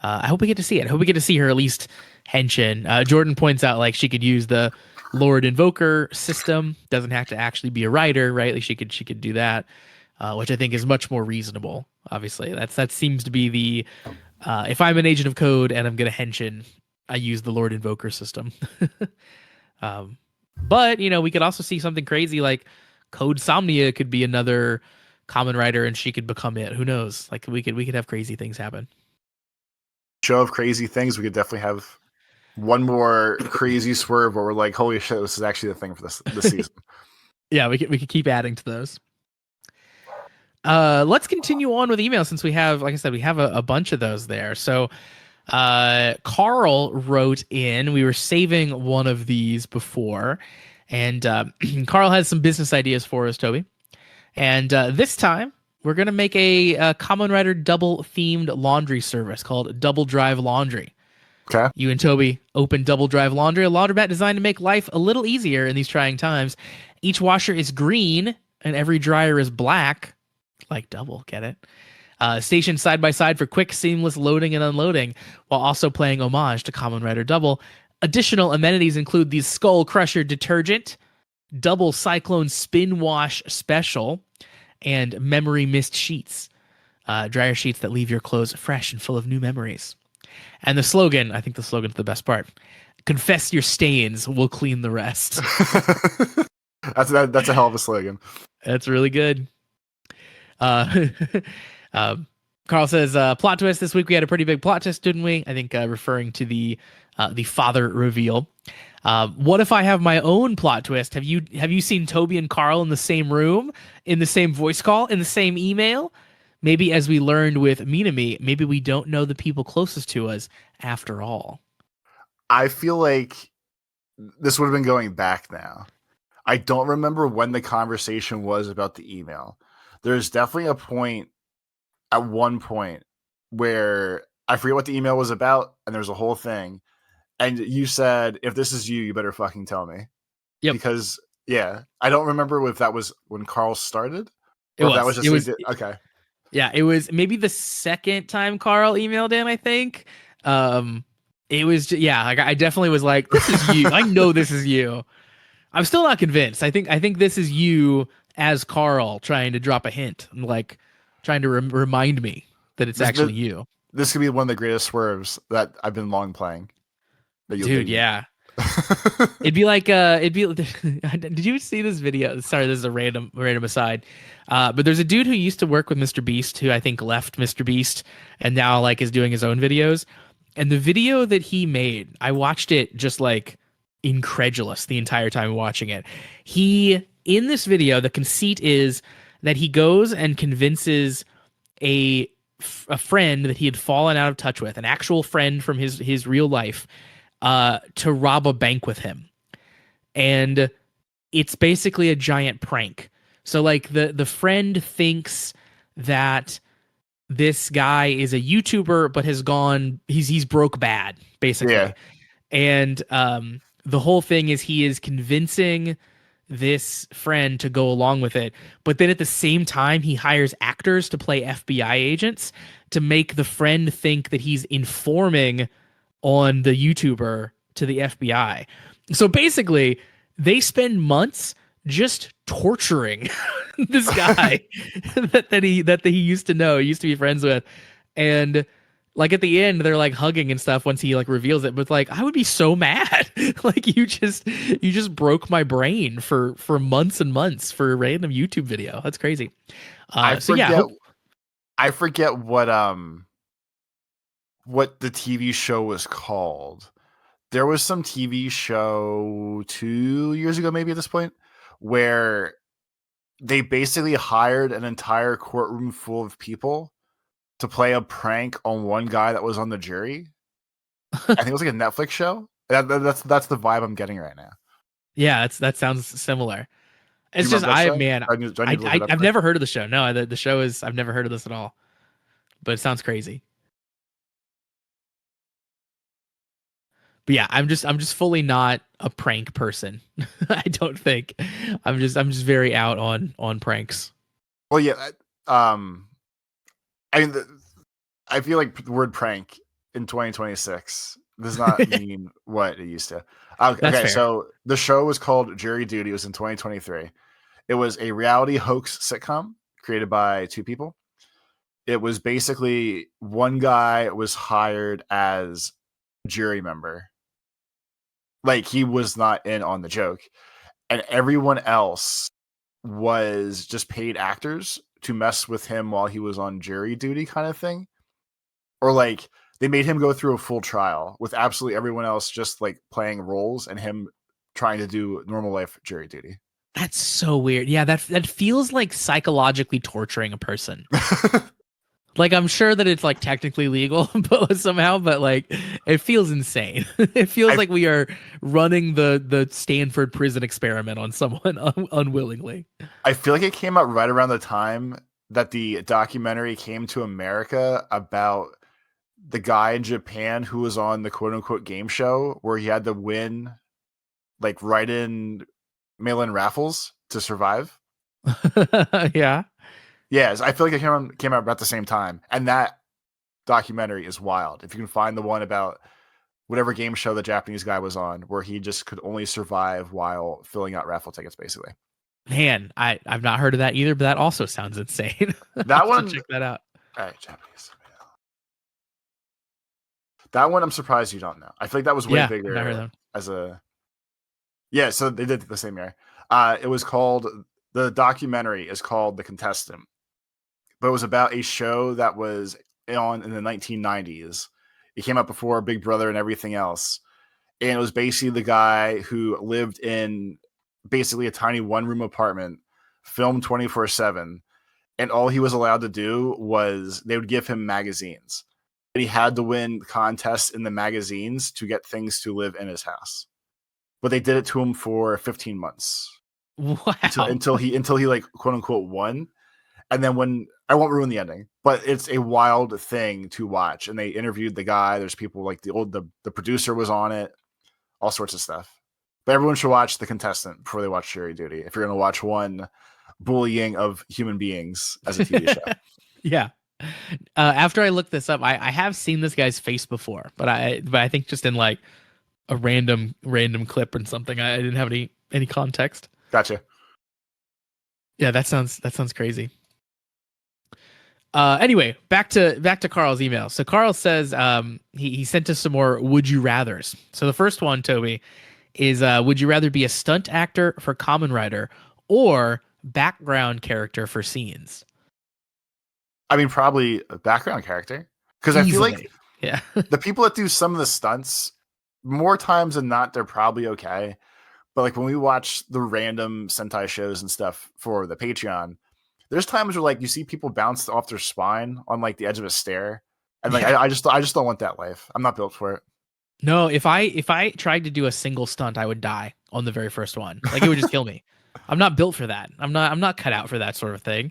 I hope we get to see it. I hope we get to see her at least henshin. Jordan points out like she could use the Lord Invoker system. Doesn't have to actually be a writer, right? Like she could do that, which I think is much more reasonable. Obviously, that seems to be the if I'm an agent of code and I'm gonna henshin, I use the Lord Invoker system. But we could also see something crazy like Code Somnia could be another Kamen writer and she could become it. Who knows? Like we could have crazy things happen. Show of crazy things, we could definitely have one more crazy swerve where we're like, holy shit, this is actually the thing for this season. Yeah, we could keep adding to those. Let's continue on with email since we have, like I said, we have a bunch of those there. So Carl wrote in. We were saving one of these before, and Carl has some business ideas for us, Toby. And this time, we're gonna make a Kamen Rider double themed laundry service called Double Drive Laundry. Okay. You and Toby open Double Drive Laundry, a laundromat designed to make life a little easier in these trying times. Each washer is green, and every dryer is black, like double. Get it? Stationed side by side for quick, seamless loading and unloading, while also playing homage to Kamen Rider Double. Additional amenities include the Skull Crusher detergent, Double Cyclone Spin Wash Special, and Memory Mist sheets, dryer sheets that leave your clothes fresh and full of new memories. And the slogan, I think the slogan's the best part: confess your stains, we'll clean the rest. That's a hell of a slogan. That's really good. Uh, uh, Carl says, plot twist this week. We had a pretty big plot twist, didn't we? I think referring to the father reveal. What if I have my own plot twist? Have you seen Toby and Carl in the same room, in the same voice call, in the same email? Maybe as we learned with Minami, maybe we don't know the people closest to us after all. I feel like this would have been going back now. I don't remember when the conversation was about the email. There's definitely a point at one point where I forget what the email was about, and there's a whole thing. And you said, if this is you, you better fucking tell me. Yep. Because, yeah, I don't remember if that was when Carl started It or if was. that was just It was. okay. Yeah, it was maybe the second time Carl emailed in, I think. It was yeah, like I definitely was like, this is you. I know this is you. I'm still not convinced. I think this is you as Carl trying to drop a hint, like trying to remind me that it's actually you. This could be one of the greatest swerves that I've been long playing. Dude, yeah. It'd be like did you see this video? Sorry, this is a random aside. But there's a dude who used to work with Mr. Beast who I think left Mr. Beast and now like is doing his own videos. And the video that he made, I watched it just like incredulous the entire time watching it. He in this video, the conceit is that he goes and convinces a a friend that he had fallen out of touch with, an actual friend from his real life, to rob a bank with him. And it's basically a giant prank. So like the friend thinks that this guy is a YouTuber but has gone he's broke bad basically. Yeah. And the whole thing is he is convincing this friend to go along with it, but then at the same time he hires actors to play FBI agents to make the friend think that he's informing on the YouTuber to the FBI. So basically, they spend months just torturing this guy that he used to know, used to be friends with, and like at the end they're like hugging and stuff once he like reveals it. But like I would be so mad, like you just broke my brain for months and months for a random YouTube video. That's crazy. So yeah, I forget what the TV show was called. There was some TV show 2 years ago, maybe at this point, where they basically hired an entire courtroom full of people to play a prank on one guy that was on the jury. I think it was like a Netflix show. That's the vibe I'm getting right now. yeah, that sounds similar. Do you It's just remember that show? man, Do I need to look it up I've quick? never heard of the show. No, the show is I've never heard of this at all. But it sounds crazy. But yeah, I'm just fully not a prank person. I don't think. I'm just very out on pranks. Well, yeah. I mean, I feel like the word prank in 2026 does not mean what it used to. That's Okay, fair. so the show was called Jury Duty. It was in 2023. It was a reality hoax sitcom created by two people. It was basically one guy was hired as jury member. Like he was not in on the joke. And everyone else was just paid actors to mess with him while he was on jury duty kind of thing. Or like they made him go through a full trial with absolutely everyone else just like playing roles and him trying to do normal life jury duty. That's so weird. Yeah, that feels like psychologically torturing a person. Like I'm sure that it's like technically legal, but somehow, but like it feels insane. It feels I like we are running the Stanford prison experiment on someone unwillingly. I feel like it came out right around the time that the documentary came to America about the guy in Japan who was on the quote unquote game show where he had to win like write in mail in raffles to survive. Yeah. Yes, I feel like it came out about the same time. And that documentary is wild. If you can find the one about whatever game show the Japanese guy was on, where he just could only survive while filling out raffle tickets, basically. Man, I've not heard of that either, but that also sounds insane. I'll That have to one, check that out. all right, Japanese. That one, I'm surprised you don't know. I feel like that was way Yeah, I've not heard of bigger them. as a. Yeah, so they did the same year. It was called the documentary is called The Contestant, but it was about a show that was on in the 1990s. It came out before Big Brother and everything else, and it was basically the guy who lived in basically a tiny one room apartment, filmed 24/7, and all he was allowed to do was they would give him magazines. And he had to win contests in the magazines to get things to live in his house. But they did it to him for 15 months until Wow. until he like quote unquote won. And then when I won't ruin the ending, but it's a wild thing to watch. And they interviewed the guy. There's people like the producer was on it, all sorts of stuff. But everyone should watch The Contestant before they watch Jury Duty. If you're going to watch one bullying of human beings as a TV show. Yeah. After I looked this up, I have seen this guy's face before, but I think just in like a random clip or something. I didn't have any context. Gotcha. Yeah, that sounds crazy. Anyway, back to Carl's email. So Carl says he sent us some more would you rathers. So the first one, Toby, is would you rather be a stunt actor for Kamen Rider or background character for scenes? I mean, probably a background character. Because I feel like Easily. Yeah. the people that do some of the stunts, more times than not, they're probably okay. But like when we watch the random Sentai shows and stuff for the Patreon, there's times where like you see people bounce off their spine on like the edge of a stair. And like Yeah. I just don't want that life. I'm not built for it. No, if I tried to do a single stunt, I would die on the very first one. Like it would just kill me. I'm not built for that. I'm not cut out for that sort of thing.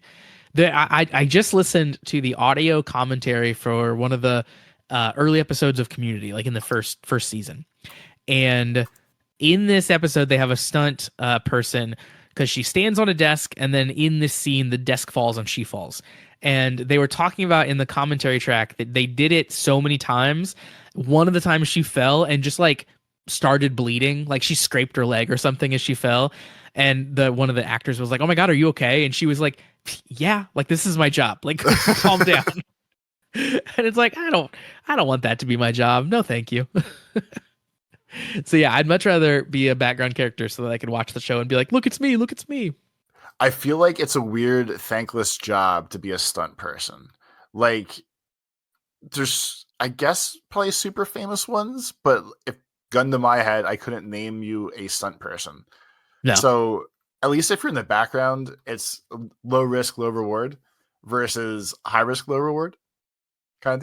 I just listened to the audio commentary for one of the early episodes of Community, like in the first season, and in this episode they have a stunt person because she stands on a desk, and then in this scene the desk falls and she falls. And they were talking about in the commentary track that they did it so many times. One of the times she fell and just like started bleeding, like she scraped her leg or something as she fell. And the one of the actors was like, "Oh my God, are you okay?" And she was like, "Yeah, like this is my job. Like calm down." And it's like, I don't want that to be my job. No, thank you. So yeah, I'd much rather be a background character so that I could watch the show and be like, look, it's me, look, it's me. I feel like it's a weird, thankless job to be a stunt person. Like, there's, I guess, probably super famous ones, but if gun to my head, I couldn't name you a stunt person. No. So, at least if you're in the background, it's low risk, low reward versus high risk, low reward kind of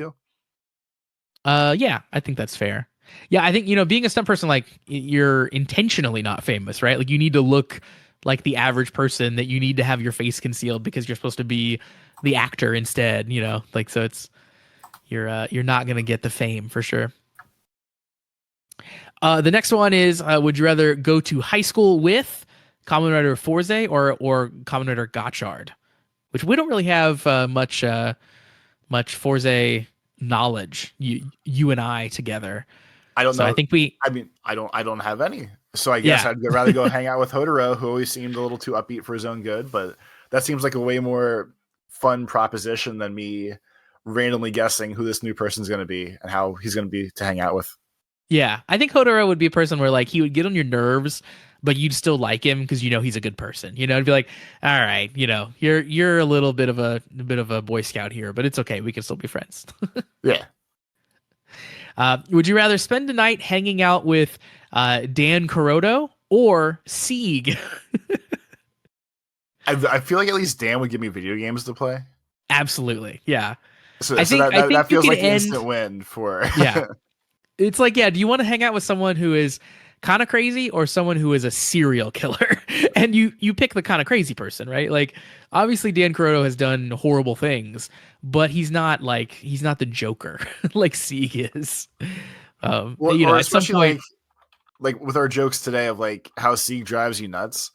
deal. Yeah, I think that's fair. Yeah, I think, being a stunt person, like you're intentionally not famous, right? Like you need to look like the average person, that you need to have your face concealed because you're supposed to be the actor instead, like, so it's, you're not going to get the fame for sure. The next one is, would you rather go to high school with Kamen Rider Forze or Kamen Rider Gotchard, which we don't really have much Forze knowledge, you and I together. I don't So I know. think we, I mean, I don't have any. So I guess yeah, I'd rather go hang out with Hodoro, who always seemed a little too upbeat for his own good. But that seems like a way more fun proposition than me randomly guessing who this new person's going to be and how he's going to be to hang out with. yeah. I think Hodoro would be a person where like he would get on your nerves, but you'd still like him because he's a good person. It'd be like, all right, you're a little bit of a Boy Scout here, but it's okay. We can still be friends. Yeah. Would you rather spend a night hanging out with Dan Kuroto or Sieg? I feel like at least Dan would give me video games to play. Absolutely. Yeah. So, I so think that, I that, think that you feels could like the end. instant win for. Yeah. It's like, yeah, do you want to hang out with someone who is kind of crazy or someone who is a serial killer? And you pick the kind of crazy person, right? Like obviously Dan Carotto has done horrible things, but he's not the Joker like Sieg is. Well, You know, or at some especially point, like with our jokes today of like how Sieg drives you nuts.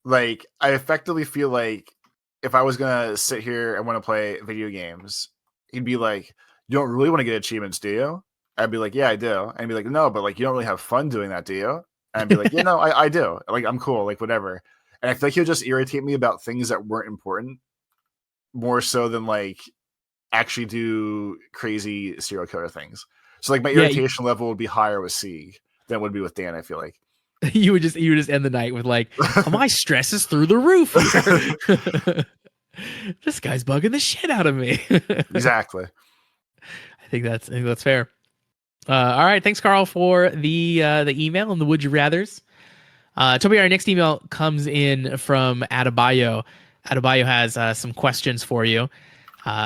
Like I effectively feel like if I was gonna sit here and want to play video games, he'd be like, "You don't really want to get achievements, do you?" I'd be like, "Yeah, I do." And he'd be like, "No, but like you don't really have fun doing that, do you?" And I'd be like, "Yeah, no, I do. Like I'm cool, like whatever." And I feel like he'll just irritate me about things that weren't important more so than like actually do crazy serial killer things. So like my yeah, irritation level would be higher with Sieg than it would be with Dan, I feel like. you would just end the night with like, oh, my stress is through the roof here. This guy's bugging the shit out of me. Exactly. I think that's fair. All right, thanks, Carl, for the email and the would you rather's. Toby, our next email comes in from Adebayo. Adebayo has some questions for you.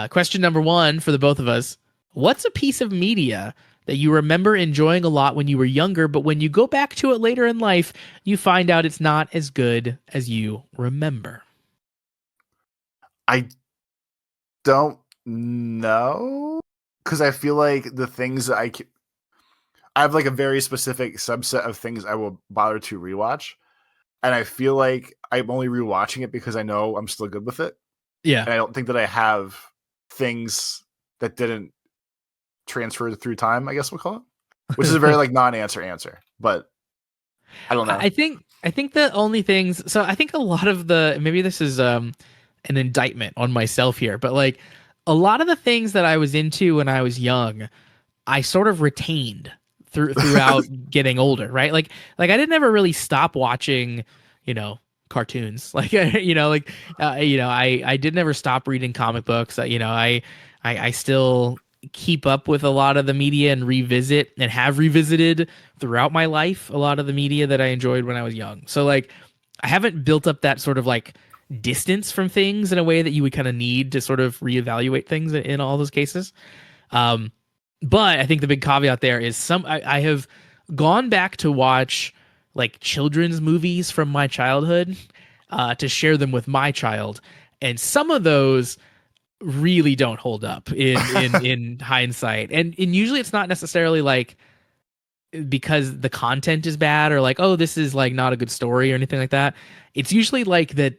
Question number one for the both of us: what's a piece of media that you remember enjoying a lot when you were younger, but when you go back to it later in life, you find out it's not as good as you remember? I don't know because I feel like the things that I have like a very specific subset of things I will bother to rewatch, and I feel like I'm only rewatching it because I know I'm still good with it, Yeah. and I don't think that I have things that didn't transfer through time. I guess we'll call it, which is a very like non-answer answer, but I don't know. I think the only things, so I think a lot of the, maybe this is an indictment on myself here, but like a lot of the things that I was into when I was young, I sort of retained throughout getting older, right? Like I didn't ever really stop watching, you know, cartoons. Like you know, like you know, I did never stop reading comic books. You know, I still keep up with a lot of the media and revisit and have revisited throughout my life a lot of the media that I enjoyed when I was young. So like I haven't built up that sort of like distance from things in a way that you would kind of need to sort of reevaluate things in all those cases. Um, but I think the big caveat there is I have gone back to watch like children's movies from my childhood to share them with my child, and some of those really don't hold up in hindsight. And usually it's not necessarily like because the content is bad or like, oh, this is like not a good story or anything like that. It's usually like that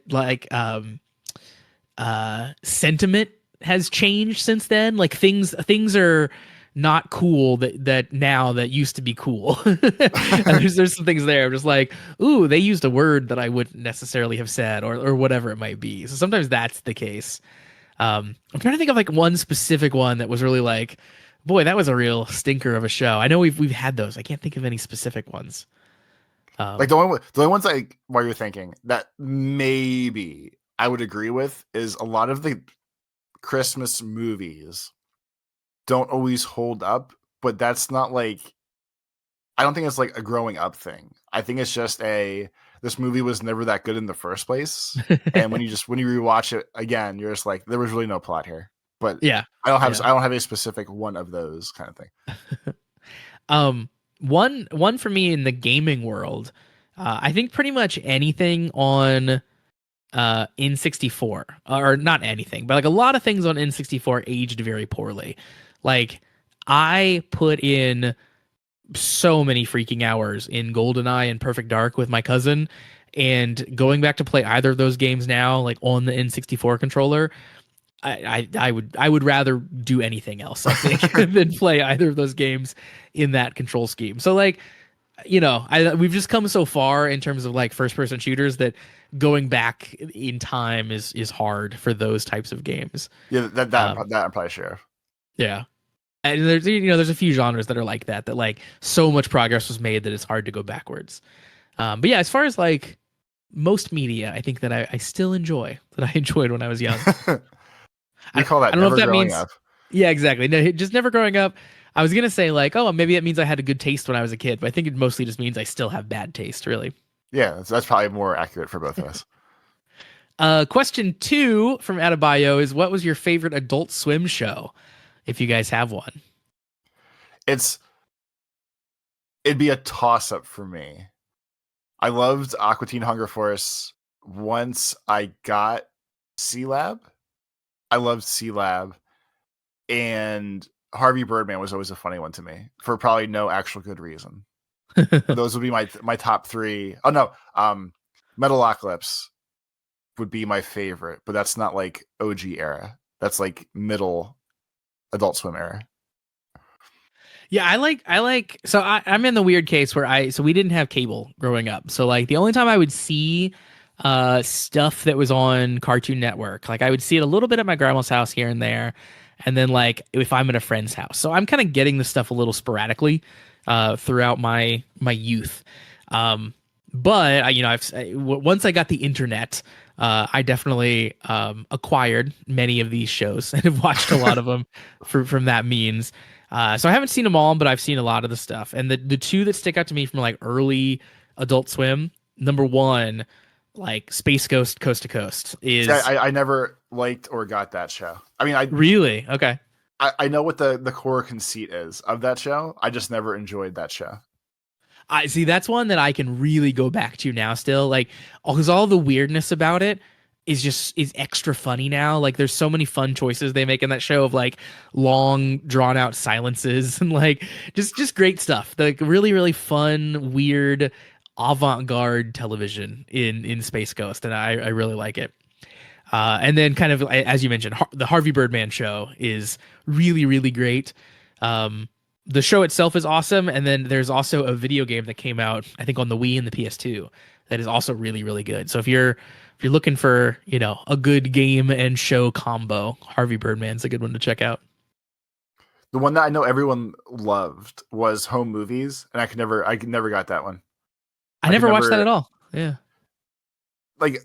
sentiment has changed since then. Like things are not cool that now that used to be cool. And there's some things there. I'm just like, ooh, they used a word that I wouldn't necessarily have said or whatever it might be. So sometimes that's the case. I'm trying to think of like one specific one that was really like, boy, that was a real stinker of a show. I know we've had those. I can't think of any specific ones. Like the only ones like while you're thinking that maybe I would agree with is a lot of the Christmas movies don't always hold up, but that's not like I don't think it's like a growing up thing. I think it's just this movie was never that good in the first place. And when you rewatch it again, you're just like, there was really no plot here. But Yeah, I don't have a specific one of those kind of thing. one for me in the gaming world, I think pretty much anything on N64 or not anything, but like a lot of things on N64 aged very poorly. Like I put in so many freaking hours in GoldenEye and Perfect Dark with my cousin, and going back to play either of those games now, like on the N64 controller, I would rather do anything else, I think, than play either of those games in that control scheme. So like, you know, we've just come so far in terms of like first person shooters that going back in time is hard for those types of games. Yeah, that Um, I'm probably sure. yeah. And there's, you know, there's a few genres that are like that like so much progress was made that it's hard to go backwards. But yeah, as far as like most media, I think that I still enjoy that I enjoyed when I was young. We call I that don't know if never that growing means, up. yeah, exactly. No, just never growing up. I was gonna say like, oh, maybe it means I had a good taste when I was a kid, but I think it mostly just means I still have bad taste, really. Yeah, that's probably more accurate for both of us. Question 2 from Adebayo is, what was your favorite Adult Swim show, if you guys have one? It's it'd be a toss up for me. I loved Aqua Teen Hunger Force once I got C Lab. I loved C Lab, and Harvey Birdman was always a funny one to me for probably no actual good reason. Those would be my top three. Oh no, Metalocalypse would be my favorite, but that's not like OG era. That's like middle Adult Swim era. Yeah, I'm in the weird case where we didn't have cable growing up. So like the only time I would see stuff that was on Cartoon Network, like I would see it a little bit at my grandma's house here and there, and then like if I'm at a friend's house. So I'm kind of getting the stuff a little sporadically throughout my youth. But once I got the internet, I definitely acquired many of these shows and have watched a lot of them from that means. So I haven't seen them all, but I've seen a lot of the stuff. And the two that stick out to me from like early Adult Swim, number one, like Space Ghost Coast to Coast is. See, I never liked or got that show. I mean, I really okay. I know what the core conceit is of that show. I just never enjoyed that show. I see, that's one that I can really go back to now still, like, because all the weirdness about it is extra funny now. Like there's so many fun choices they make in that show of like long drawn out silences and like just great stuff. Like really, really fun, weird, avant-garde television in Space Ghost, and I really like it. And then kind of as you mentioned, the Harvey Birdman show is really, really great. The show itself is awesome, and then there's also a video game that came out, I think, on the Wii and the PS2 that is also really, really good. So if you're looking for, a good game and show combo, Harvey Birdman's a good one to check out. The one that I know everyone loved was Home Movies, and I never got that one. I never watched that at all. Yeah. Like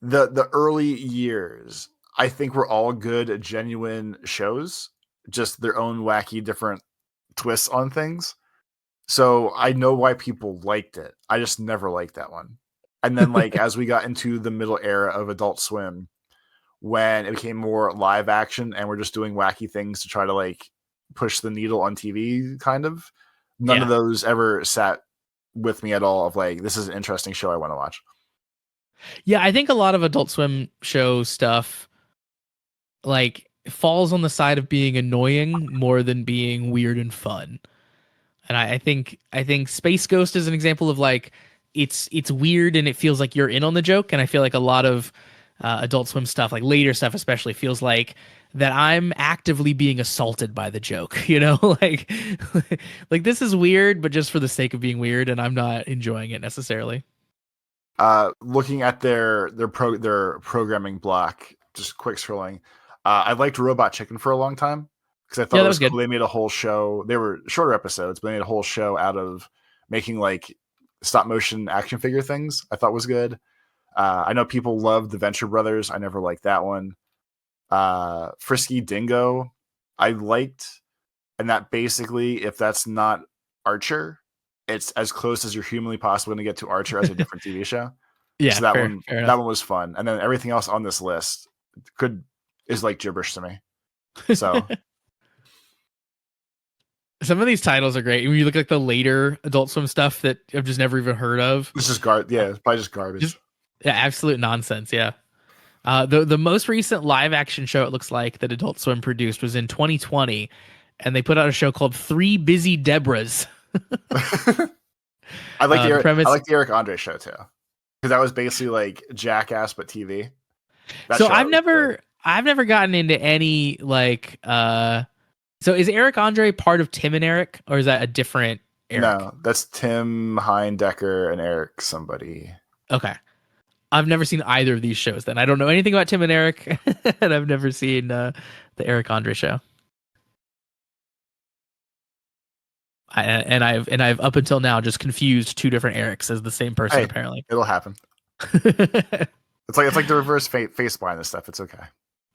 the early years, I think were all good, genuine shows, just their own wacky, different twists on things. So I know why people liked it. I just never liked that one. And then like as we got into the middle era of Adult Swim, when it became more live action and we're just doing wacky things to try to like push the needle on TV, kind of, none of those ever sat with me at all of like, this is an interesting show I want to watch. Yeah, I think a lot of Adult Swim show stuff like falls on the side of being annoying more than being weird and fun. And I think Space Ghost is an example of like it's weird and it feels like you're in on the joke. And I feel like a lot of Adult Swim stuff, like later stuff especially, feels like that I'm actively being assaulted by the joke. Like like this is weird, but just for the sake of being weird, and I'm not enjoying it necessarily. Looking at their programming block, just quick scrolling. I liked Robot Chicken for a long time because I thought it was cool. They made a whole show. They were shorter episodes, but they made a whole show out of making like stop motion action figure things. I thought was good. I know people loved the Venture Brothers. I never liked that one. Frisky Dingo, I liked, and that basically, if that's not Archer, it's as close as you're humanly possible going to get to Archer as a different TV show. Yeah, so that one was fun, and then everything else on this list is like gibberish to me. So some of these titles are great. When you look at the later Adult Swim stuff that I've just never even heard of, this is it's probably just garbage. Absolute nonsense. Yeah. The most recent live action show it looks like that Adult Swim produced was in 2020, and they put out a show called Three Busy Debras. I like the Eric Andre show too, because that was basically like Jackass but TV. So I've never gotten into any like. So is Eric Andre part of Tim and Eric, or is that a different Eric? No, that's Tim Heindecker and Eric somebody. Okay. I've never seen either of these shows then. I don't know anything about Tim and Eric, and I've never seen the Eric Andre show. I've up until now just confused two different Erics as the same person, apparently. It'll happen. It's like the reverse face blind and stuff. It's okay.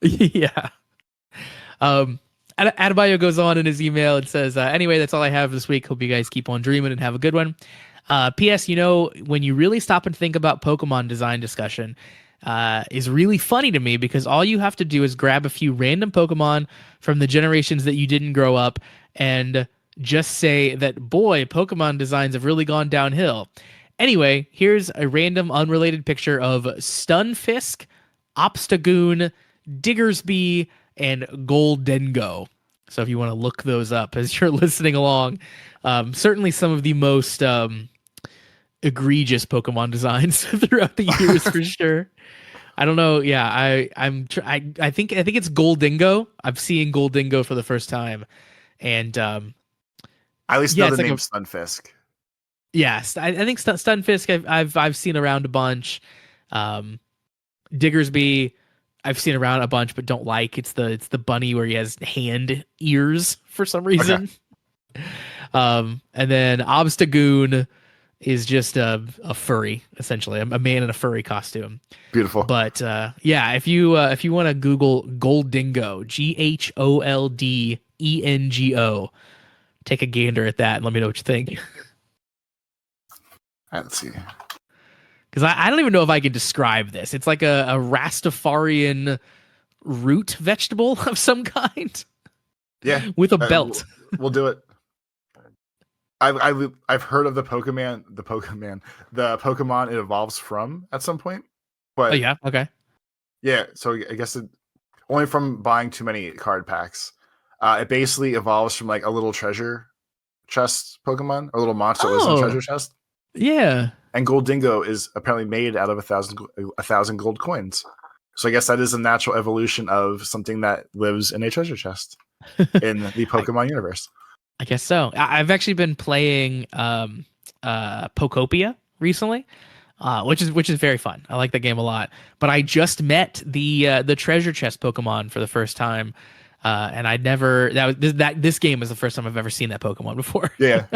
Yeah. Adebayo goes on in his email and says, anyway, that's all I have this week. Hope you guys keep on dreaming and have a good one. P.S. When you really stop and think about Pokemon design discussion, is really funny to me because all you have to do is grab a few random Pokemon from the generations that you didn't grow up and just say that, boy, Pokemon designs have really gone downhill. Anyway, here's a random unrelated picture of Stunfisk, Obstagoon, Diggersby, and Goldengo. So if you want to look those up as you're listening along, certainly some of the most egregious Pokemon designs throughout the years for sure. I don't know. Yeah, I think it's Goldingo. I'm seeing Goldingo for the first time, and I at least yeah, know it's the like name a Stunfisk. yes. I think Stunfisk I've seen around a bunch. Um, Diggersby I've seen around a bunch, but don't like. It's the bunny where he has hand ears for some Okay, reason. And then Obstagoon is just a furry, essentially, a man in a furry costume. beautiful. But yeah, if you want to Google Goldingo, Gholdengo, take a gander at that and let me know what you think. All right, let's see. Because I don't even know if I can describe this. It's like a Rastafarian root vegetable of some kind Yeah, with a we'll, belt. we'll do it. I've heard of the Pokemon it evolves from at some point, Oh but yeah, okay. yeah. So I guess only from buying too many card packs. It basically evolves from like a little treasure chest Pokemon, or a little monster that lives in a Oh treasure chest. yeah. And Goldingo is apparently made out of a thousand gold coins. So I guess that is a natural evolution of something that lives in a treasure chest in the I, Pokemon universe. I guess so. I've actually been playing Pokopia recently, which is very fun. I like that game a lot. But I just met the treasure chest Pokemon for the first time, and I'd never this game is the first time I've ever seen that Pokemon before. Yeah.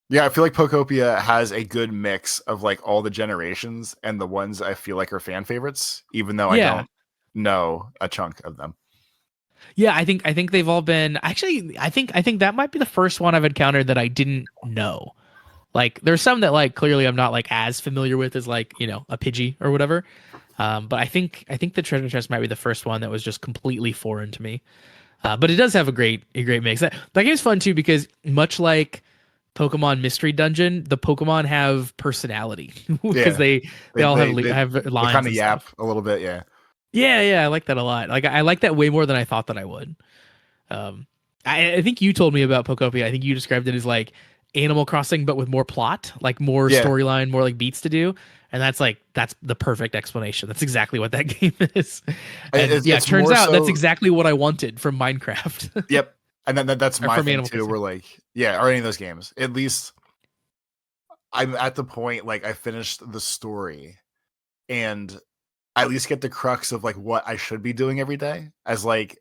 Yeah, I feel like Pokopia has a good mix of like all the generations and the ones I feel like are fan favorites, even though I Yeah, don't know a chunk of them. yeah. I think they've all been actually. I think that might be the first one I've encountered that I didn't know. Like there's some that like clearly I'm not like as familiar with as like a Pidgey or whatever. But I think the treasure chest might be the first one that was just completely foreign to me. But it does have a great mix. That game's fun too because much like Pokemon Mystery Dungeon, the Pokemon have personality because Yeah, they all have they lines kind of and yap stuff. a little bit. Yeah, Yeah, I like that a lot. Like I like that way more than I thought that I would. Um, I think you told me about Pokopia. I think you described it as like Animal Crossing, but with more plot, like more yeah. storyline, more like beats to do. And that's the perfect explanation. That's exactly what that game is. And yeah, it It's turns more out that's so. exactly what I wanted from Minecraft Yep, and then that's or my from thing Animal too. Crossing. We're like, yeah, or any of those games. At least I'm at the point like I finished the story and I at least get the crux of like what I should be doing every day. As like,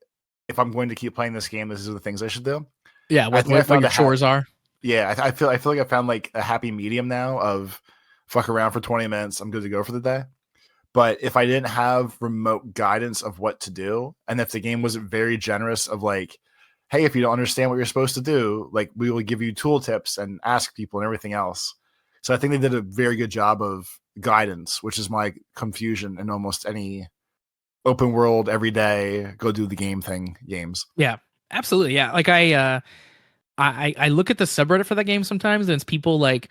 if I'm going to keep playing this game, this is the things I should do. Yeah, I think I what found your chores are. yeah, I feel like I found like a happy medium now of fuck around for 20 minutes. I'm good to go for the day. But if I didn't have remote guidance of what to do, and if the game wasn't very generous of like, hey, if you don't understand what you're supposed to do, like we will give you tool tips and ask people and everything else. So I think they did a very good job of guidance, which is my confusion in almost any open world, everyday, go do the game thing games. Yeah, absolutely. Yeah, like I look at the subreddit for that game sometimes, and it's people like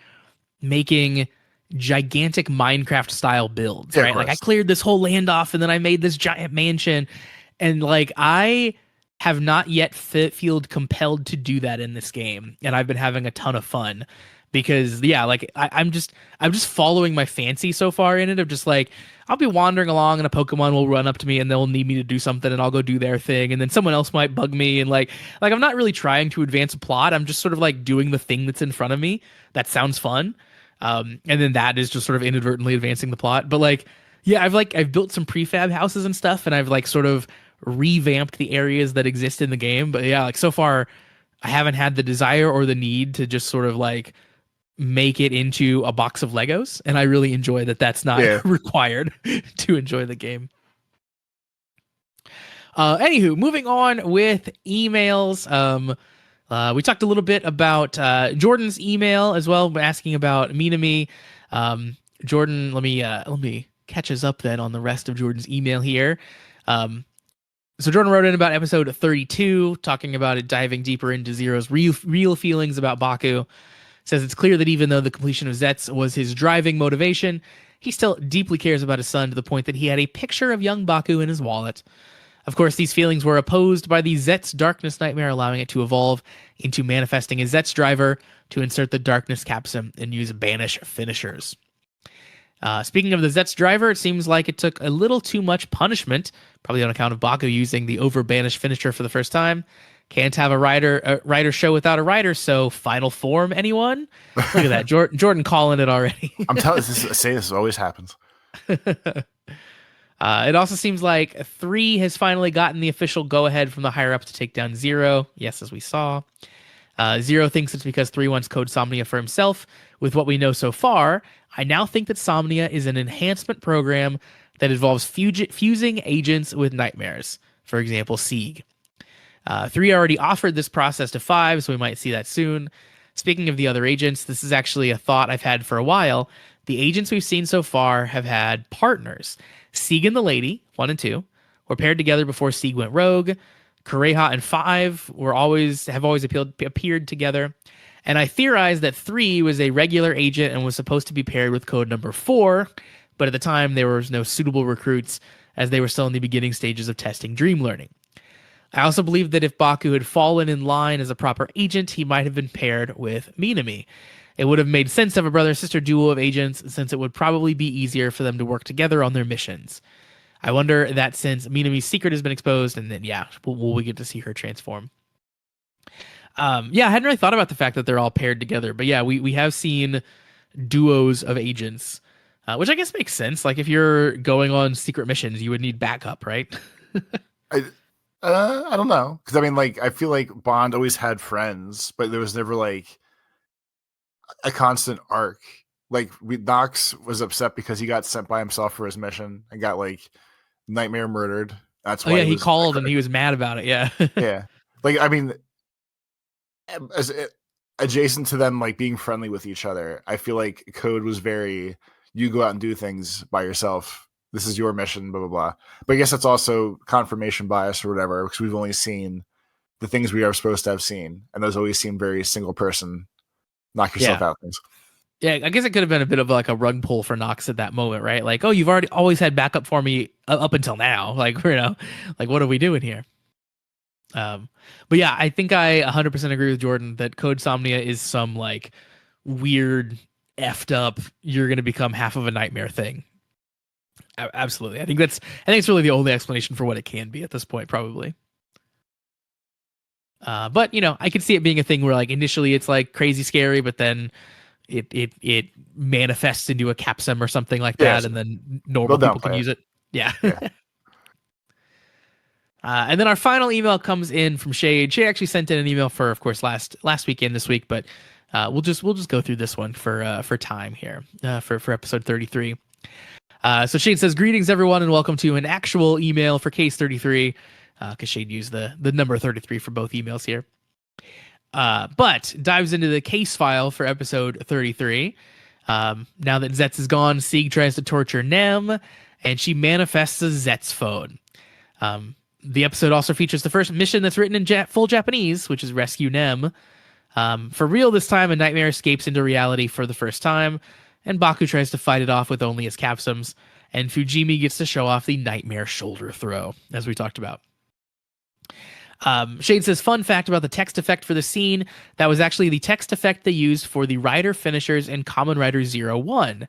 making gigantic Minecraft style builds, Yeah, of right? Like I course. cleared this whole land off, and then I made this giant mansion, and like I have not yet feel compelled to do that in this game, and I've been having a ton of fun because yeah, like I'm just following my fancy so far in it of just like I'll be wandering along and a Pokemon will run up to me and they'll need me to do something and I'll go do their thing and then someone else might bug me and like I'm not really trying to advance a plot. I'm just sort of like doing the thing that's in front of me. That sounds fun. And then that is just sort of inadvertently advancing the plot. But like, yeah, I've built some prefab houses and stuff, and I've like sort of revamped the areas that exist in the game. But yeah, like so far, I haven't had the desire or the need to just sort of like make it into a box of Legos, and I really enjoy that. That's not Yeah. required to enjoy the game. Anywho, moving on with emails. We talked a little bit about Jordan's email as well, asking about Minami. Jordan, let me catches up then on the rest of Jordan's email here. Um, so Jordan wrote in about episode 32, talking about it, diving deeper into Zero's real feelings about Baku. Says it's clear that even though the completion of Zeztz was his driving motivation, he still deeply cares about his son to the point that he had a picture of young Baku in his wallet. Of course, these feelings were opposed by the Zeztz darkness nightmare, allowing it to evolve into manifesting a Zeztz driver to insert the darkness capsum and use banish finishers. Speaking of the Zeztz driver, it seems like it took a little too much punishment, probably on account of Baku using the over banish finisher for the first time. Can't have a rider show without a rider, so final form, anyone? Look at that. Jordan calling it already. I'm telling you, this always happens. It also seems like 3 has finally gotten the official go-ahead from the higher-ups to take down 0. Yes, as we saw. 0 thinks it's because 3 wants Code Somnia for himself. With what we know so far, I now think that Somnia is an enhancement program that involves fusing agents with nightmares. For example, Sieg. 3 already offered this process to 5, so we might see that soon. Speaking of the other agents, this is actually a thought I've had for a while. The agents we've seen so far have had partners. Sieg and the Lady, 1 and 2, were paired together before Sieg went rogue. Kureha and 5 have always appeared together. And I theorized that 3 was a regular agent and was supposed to be paired with code number 4, but at the time there was no suitable recruits as they were still in the beginning stages of testing dream learning. I also believe that if Baku had fallen in line as a proper agent, he might have been paired with Minami. It would have made sense to have a brother-sister duo of agents, since it would probably be easier for them to work together on their missions. I wonder that since Minami's secret has been exposed, and then, will we get to see her transform? I hadn't really thought about the fact that they're all paired together, but we have seen duos of agents, which I guess makes sense. Like, if you're going on secret missions, you would need backup, right? I don't know, because I mean, like, I feel like Bond always had friends, but there was never like a constant arc. Like, Knox was upset because he got sent by himself for his mission and got like Nightmare murdered. That's why he called and he was mad about it. Yeah. Yeah, like, I mean, as adjacent to them like being friendly with each other, I feel like Code was very, you go out and do things by yourself. This is your mission, blah, blah, blah. But I guess that's also confirmation bias or whatever, because we've only seen the things we are supposed to have seen. And those always seem very single person, knock yourself out things. Yeah, I guess it could have been a bit of like a rug pull for Knox at that moment, right? Like, oh, you've always had backup for me up until now. Like, like, what are we doing here? But yeah, I think I 100% agree with Jordan that Code Somnia is some like weird effed up, you're going to become half of a nightmare thing. Absolutely. I think it's really the only explanation for what it can be at this point, probably. But I could see it being a thing where like initially it's like crazy scary, but then it manifests into a capsum or something like that, and then normal people can use it. Yeah. And then our final email comes in from Shade. Shade actually sent in an email for, of course, last weekend, this week, but we'll just go through this one for time here for episode 33. So Shade says, "Greetings everyone, and welcome to an actual email for case 33." Because Shade used the number 33 for both emails here. But dives into the case file for episode 33. Now that Zeztz is gone, Sieg tries to torture Nem, and she manifests a Zeztz phone. The episode also features the first mission that's written in full Japanese, which is Rescue Nem. For real this time, a nightmare escapes into reality for the first time, and Baku tries to fight it off with only his capsums, and Fujimi gets to show off the nightmare shoulder throw, as we talked about. Shade says, fun fact about the text effect for the scene, that was actually the text effect they used for the Rider finishers in Kamen Rider 01.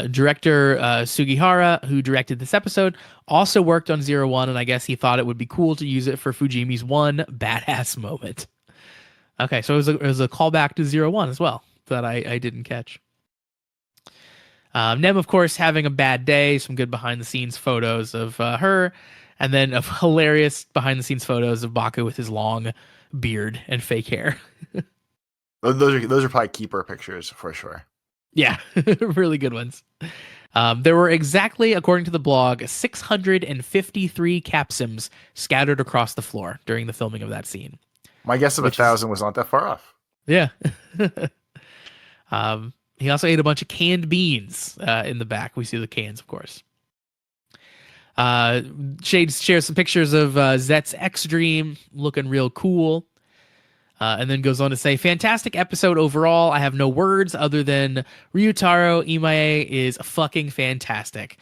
Director Sugihara, who directed this episode, also worked on 01, and I guess he thought it would be cool to use it for Fujimi's one badass moment. Okay, so it was a callback to 01 as well that I didn't catch. Nem, of course, having a bad day, some good behind-the-scenes photos of her, and then of hilarious behind-the-scenes photos of Baku with his long beard and fake hair. Those are probably keeper pictures for sure. Yeah, really good ones. There were exactly, according to the blog, 653 capsims scattered across the floor during the filming of that scene. My guess of 1,000 was not that far off. Yeah. He also ate a bunch of canned beans in the back. We see the cans, of course. Uh, Shade shares some pictures of Zeztz X Dream looking real cool. And then goes on to say, fantastic episode overall. I have no words other than Ryutaro Imae is fucking fantastic.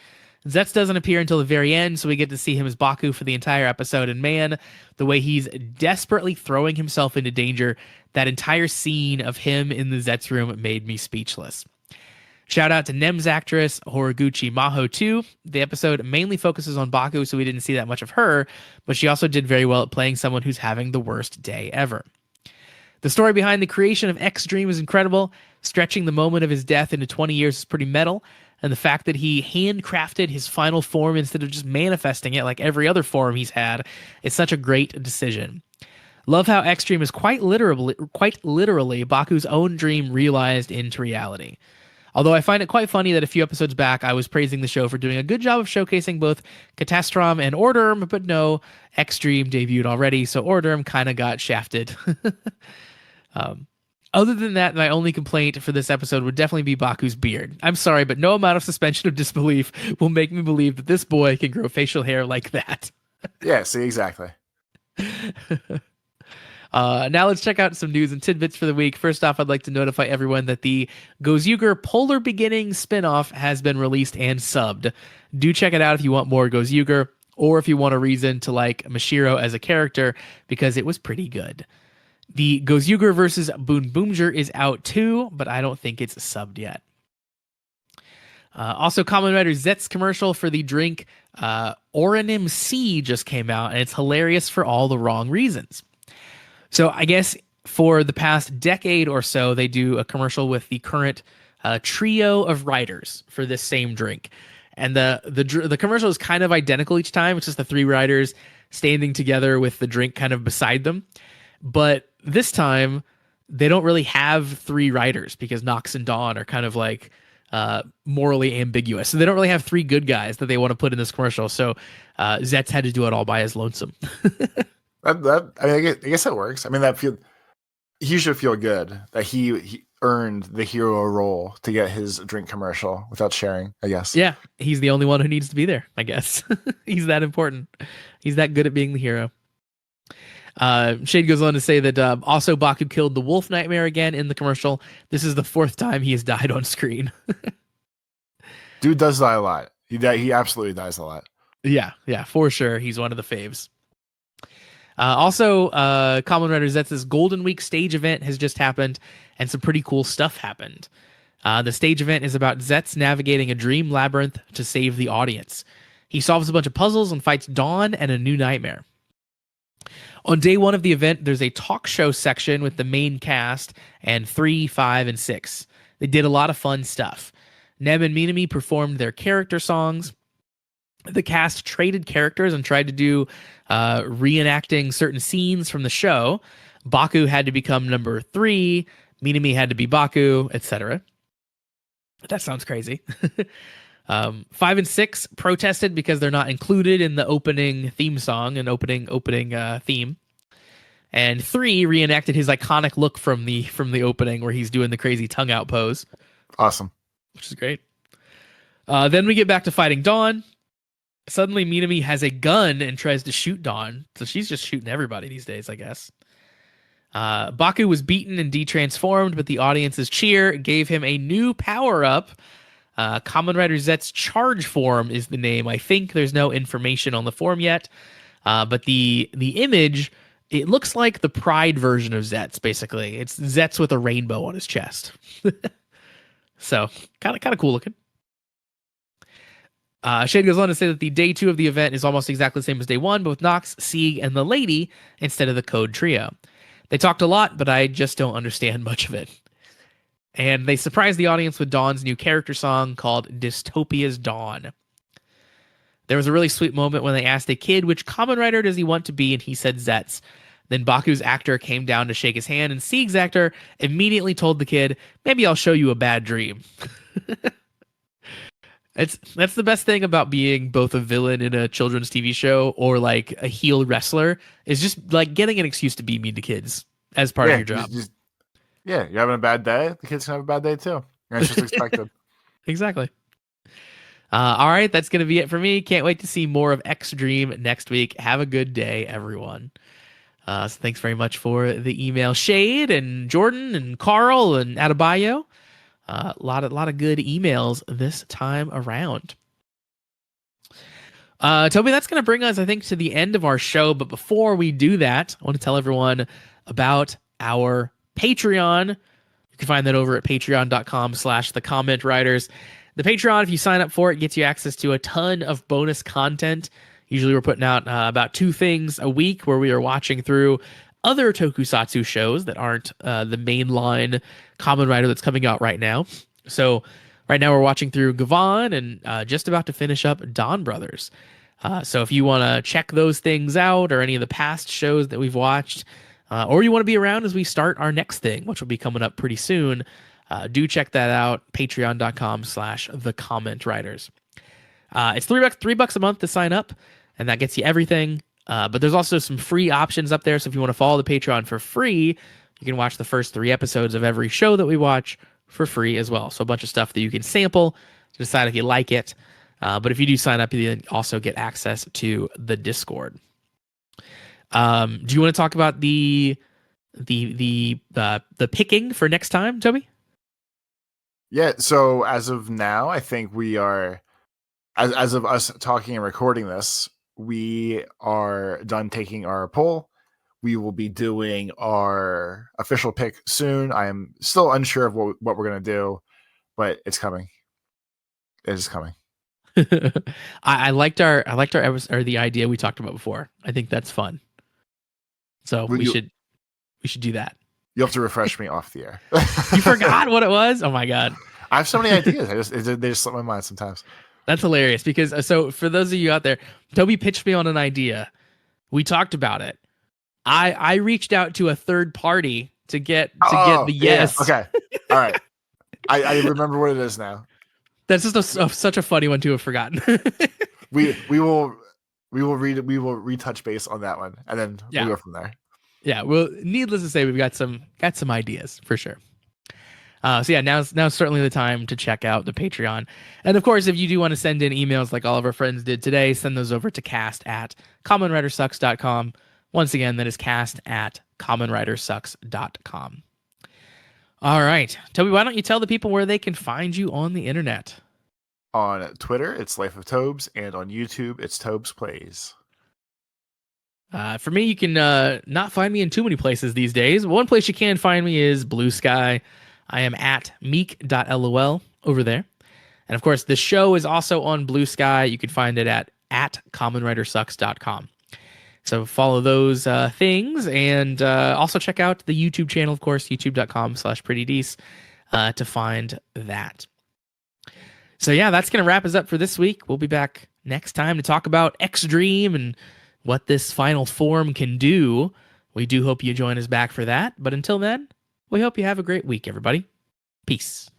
Zeztz doesn't appear until the very end, so we get to see him as Baku for the entire episode. And man, the way he's desperately throwing himself into danger, that entire scene of him in the Zeztz room made me speechless. Shout out to Nem's actress, Horiguchi Maho, too. The episode mainly focuses on Baku, so we didn't see that much of her, but she also did very well at playing someone who's having the worst day ever. The story behind the creation of X Dream is incredible. Stretching the moment of his death into 20 years is pretty metal, and the fact that he handcrafted his final form instead of just manifesting it like every other form he's had is such a great decision. Love how X Dream is quite literally Baku's own dream realized into reality. Although I find it quite funny that a few episodes back I was praising the show for doing a good job of showcasing both Catastrom and Orderm, but no, X Dream debuted already, so Orderm kind of got shafted. Other than that, my only complaint for this episode would definitely be Baku's beard. I'm sorry, but no amount of suspension of disbelief will make me believe that this boy can grow facial hair like that. Yeah, see, exactly. Now let's check out some news and tidbits for the week. First off, I'd like to notify everyone that the Gozyuger Polar Beginnings spinoff has been released and subbed. Do check it out if you want more Gozyuger, or if you want a reason to like Mashiro as a character, because it was pretty good. The Gozyuger versus Boon Boomger is out too, but I don't think it's subbed yet. Also, Kamen Rider Zeztz commercial for the drink Oranim C just came out, and it's hilarious for all the wrong reasons. So I guess for the past decade or so, they do a commercial with the current trio of writers for this same drink. And the commercial is kind of identical each time. It's just the three writers standing together with the drink kind of beside them. But this time, they don't really have three writers because Nox and Dawn are kind of like morally ambiguous. So they don't really have three good guys that they want to put in this commercial. So Zeztz had to do it all by his lonesome. I mean, I guess that works. I mean, he should feel good that he earned the hero role to get his drink commercial without sharing, I guess. Yeah, he's the only one who needs to be there, I guess. He's that important. He's that good at being the hero. Shade goes on to say that also Baku killed the wolf nightmare again in the commercial. This is the fourth time he has died on screen. Dude does die a lot. He absolutely dies a lot. Yeah, for sure. He's one of the faves. Also, Kamen Rider Zetz's Golden Week stage event has just happened, and some pretty cool stuff happened. The stage event is about Zeztz navigating a dream labyrinth to save the audience. He solves a bunch of puzzles and fights Dawn and a new nightmare. On day one of the event, there's a talk show section with the main cast and 3, 5, and 6. They did a lot of fun stuff. Nem and Minami performed their character songs. The cast traded characters and tried to do reenacting certain scenes from the show. Baku had to become number 3, Minami had to be Baku, etc. That sounds crazy. 5 and 6 protested because they're not included in the opening theme song and opening theme. And 3 reenacted his iconic look from the opening where he's doing the crazy tongue out pose. Awesome. Which is great. Then we get back to fighting Dawn. Suddenly Minami has a gun and tries to shoot Dawn. So she's just shooting everybody these days, I guess. Baku was beaten and detransformed, but the audience's cheer gave him a new power-up. Kamen Rider Zeztz Charge Form is the name. I think there's no information on the form yet. But the image, it looks like the Pride version of Zeztz, basically. It's Zeztz with a rainbow on his chest. So, kind of cool looking. Shade goes on to say that the day 2 of the event is almost exactly the same as day 1, but with Nox, Sieg, and the Lady instead of the Code Trio. They talked a lot, but I just don't understand much of it. And they surprised the audience with Dawn's new character song called Dystopia's Dawn. There was a really sweet moment when they asked a kid which Kamen Rider does he want to be, and he said Zeztz. Then Baku's actor came down to shake his hand, and Sieg's actor immediately told the kid, "Maybe I'll show you a bad dream." That's the best thing about being both a villain in a children's TV show or like a heel wrestler, is just like getting an excuse to be mean to kids as part of your job. You're having a bad day. The kids can have a bad day too. It's just expected. Exactly. All right, that's going to be it for me. Can't wait to see more of X Dream next week. Have a good day, everyone. So thanks very much for the email, Shade and Jordan and Carl and Adebayo. A lot of good emails this time around. Toby, that's going to bring us, I think, to the end of our show. But before we do that, I want to tell everyone about our Patreon. You can find that over at patreon.com/thecommentwriters. The Patreon, if you sign up for it, gets you access to a ton of bonus content. Usually we're putting out about 2 things a week where we are watching through other tokusatsu shows that aren't the mainline Kamen Rider that's coming out right now. So right now we're watching through Gavan and just about to finish up Dawn Brothers. So if you want to check those things out or any of the past shows that we've watched, or you want to be around as we start our next thing, which will be coming up pretty soon, do check that out, patreon.com/thecommentwriters. It's $3 a month to sign up, and that gets you everything. But there's also some free options up there. So if you want to follow the Patreon for free, you can watch the first 3 episodes of every show that we watch for free as well. So a bunch of stuff that you can sample to decide if you like it. But if you do sign up, you also get access to the Discord. Do you want to talk about the picking for next time, Toby? Yeah. So as of now, I think we are, as of us talking and recording this, we are done taking our poll. We will be doing our official pick soon. I am still unsure of what we're gonna do, but it's coming. It is coming. I liked our episode, or the idea we talked about before. I think that's fun. So we should do that. You have to refresh me off the air. You forgot what it was? Oh my god! I have so many ideas. They just slip my mind sometimes. That's hilarious because so for those of you out there, Toby pitched me on an idea. We talked about it. I reached out to a third party to get the yes. Yeah. Okay. All right. I remember what it is now. That's just such a funny one to have forgotten. we will retouch base on that one, and then we'll go from there. Yeah. Well, needless to say, we've got some ideas for sure. So yeah, now's certainly the time to check out the Patreon. And of course, if you do want to send in emails like all of our friends did today, send those over to cast@commonwritersucks.com. Once again, that is cast@commonwritersucks.com. All right. Toby, why don't you tell the people where they can find you on the internet? On Twitter, it's Life of Tobes, and on YouTube, it's Tobes Plays. For me, you can not find me in too many places these days. One place you can find me is Blue Sky. I am at meek.lol over there. And of course, the show is also on Blue Sky. You can find it at commonwritersucks.com. So follow those things, and also check out the YouTube channel, of course, youtube.com/prettydeece to find that. So yeah, that's going to wrap us up for this week. We'll be back next time to talk about X Dream and what this final form can do. We do hope you join us back for that. But until then, we hope you have a great week, everybody. Peace.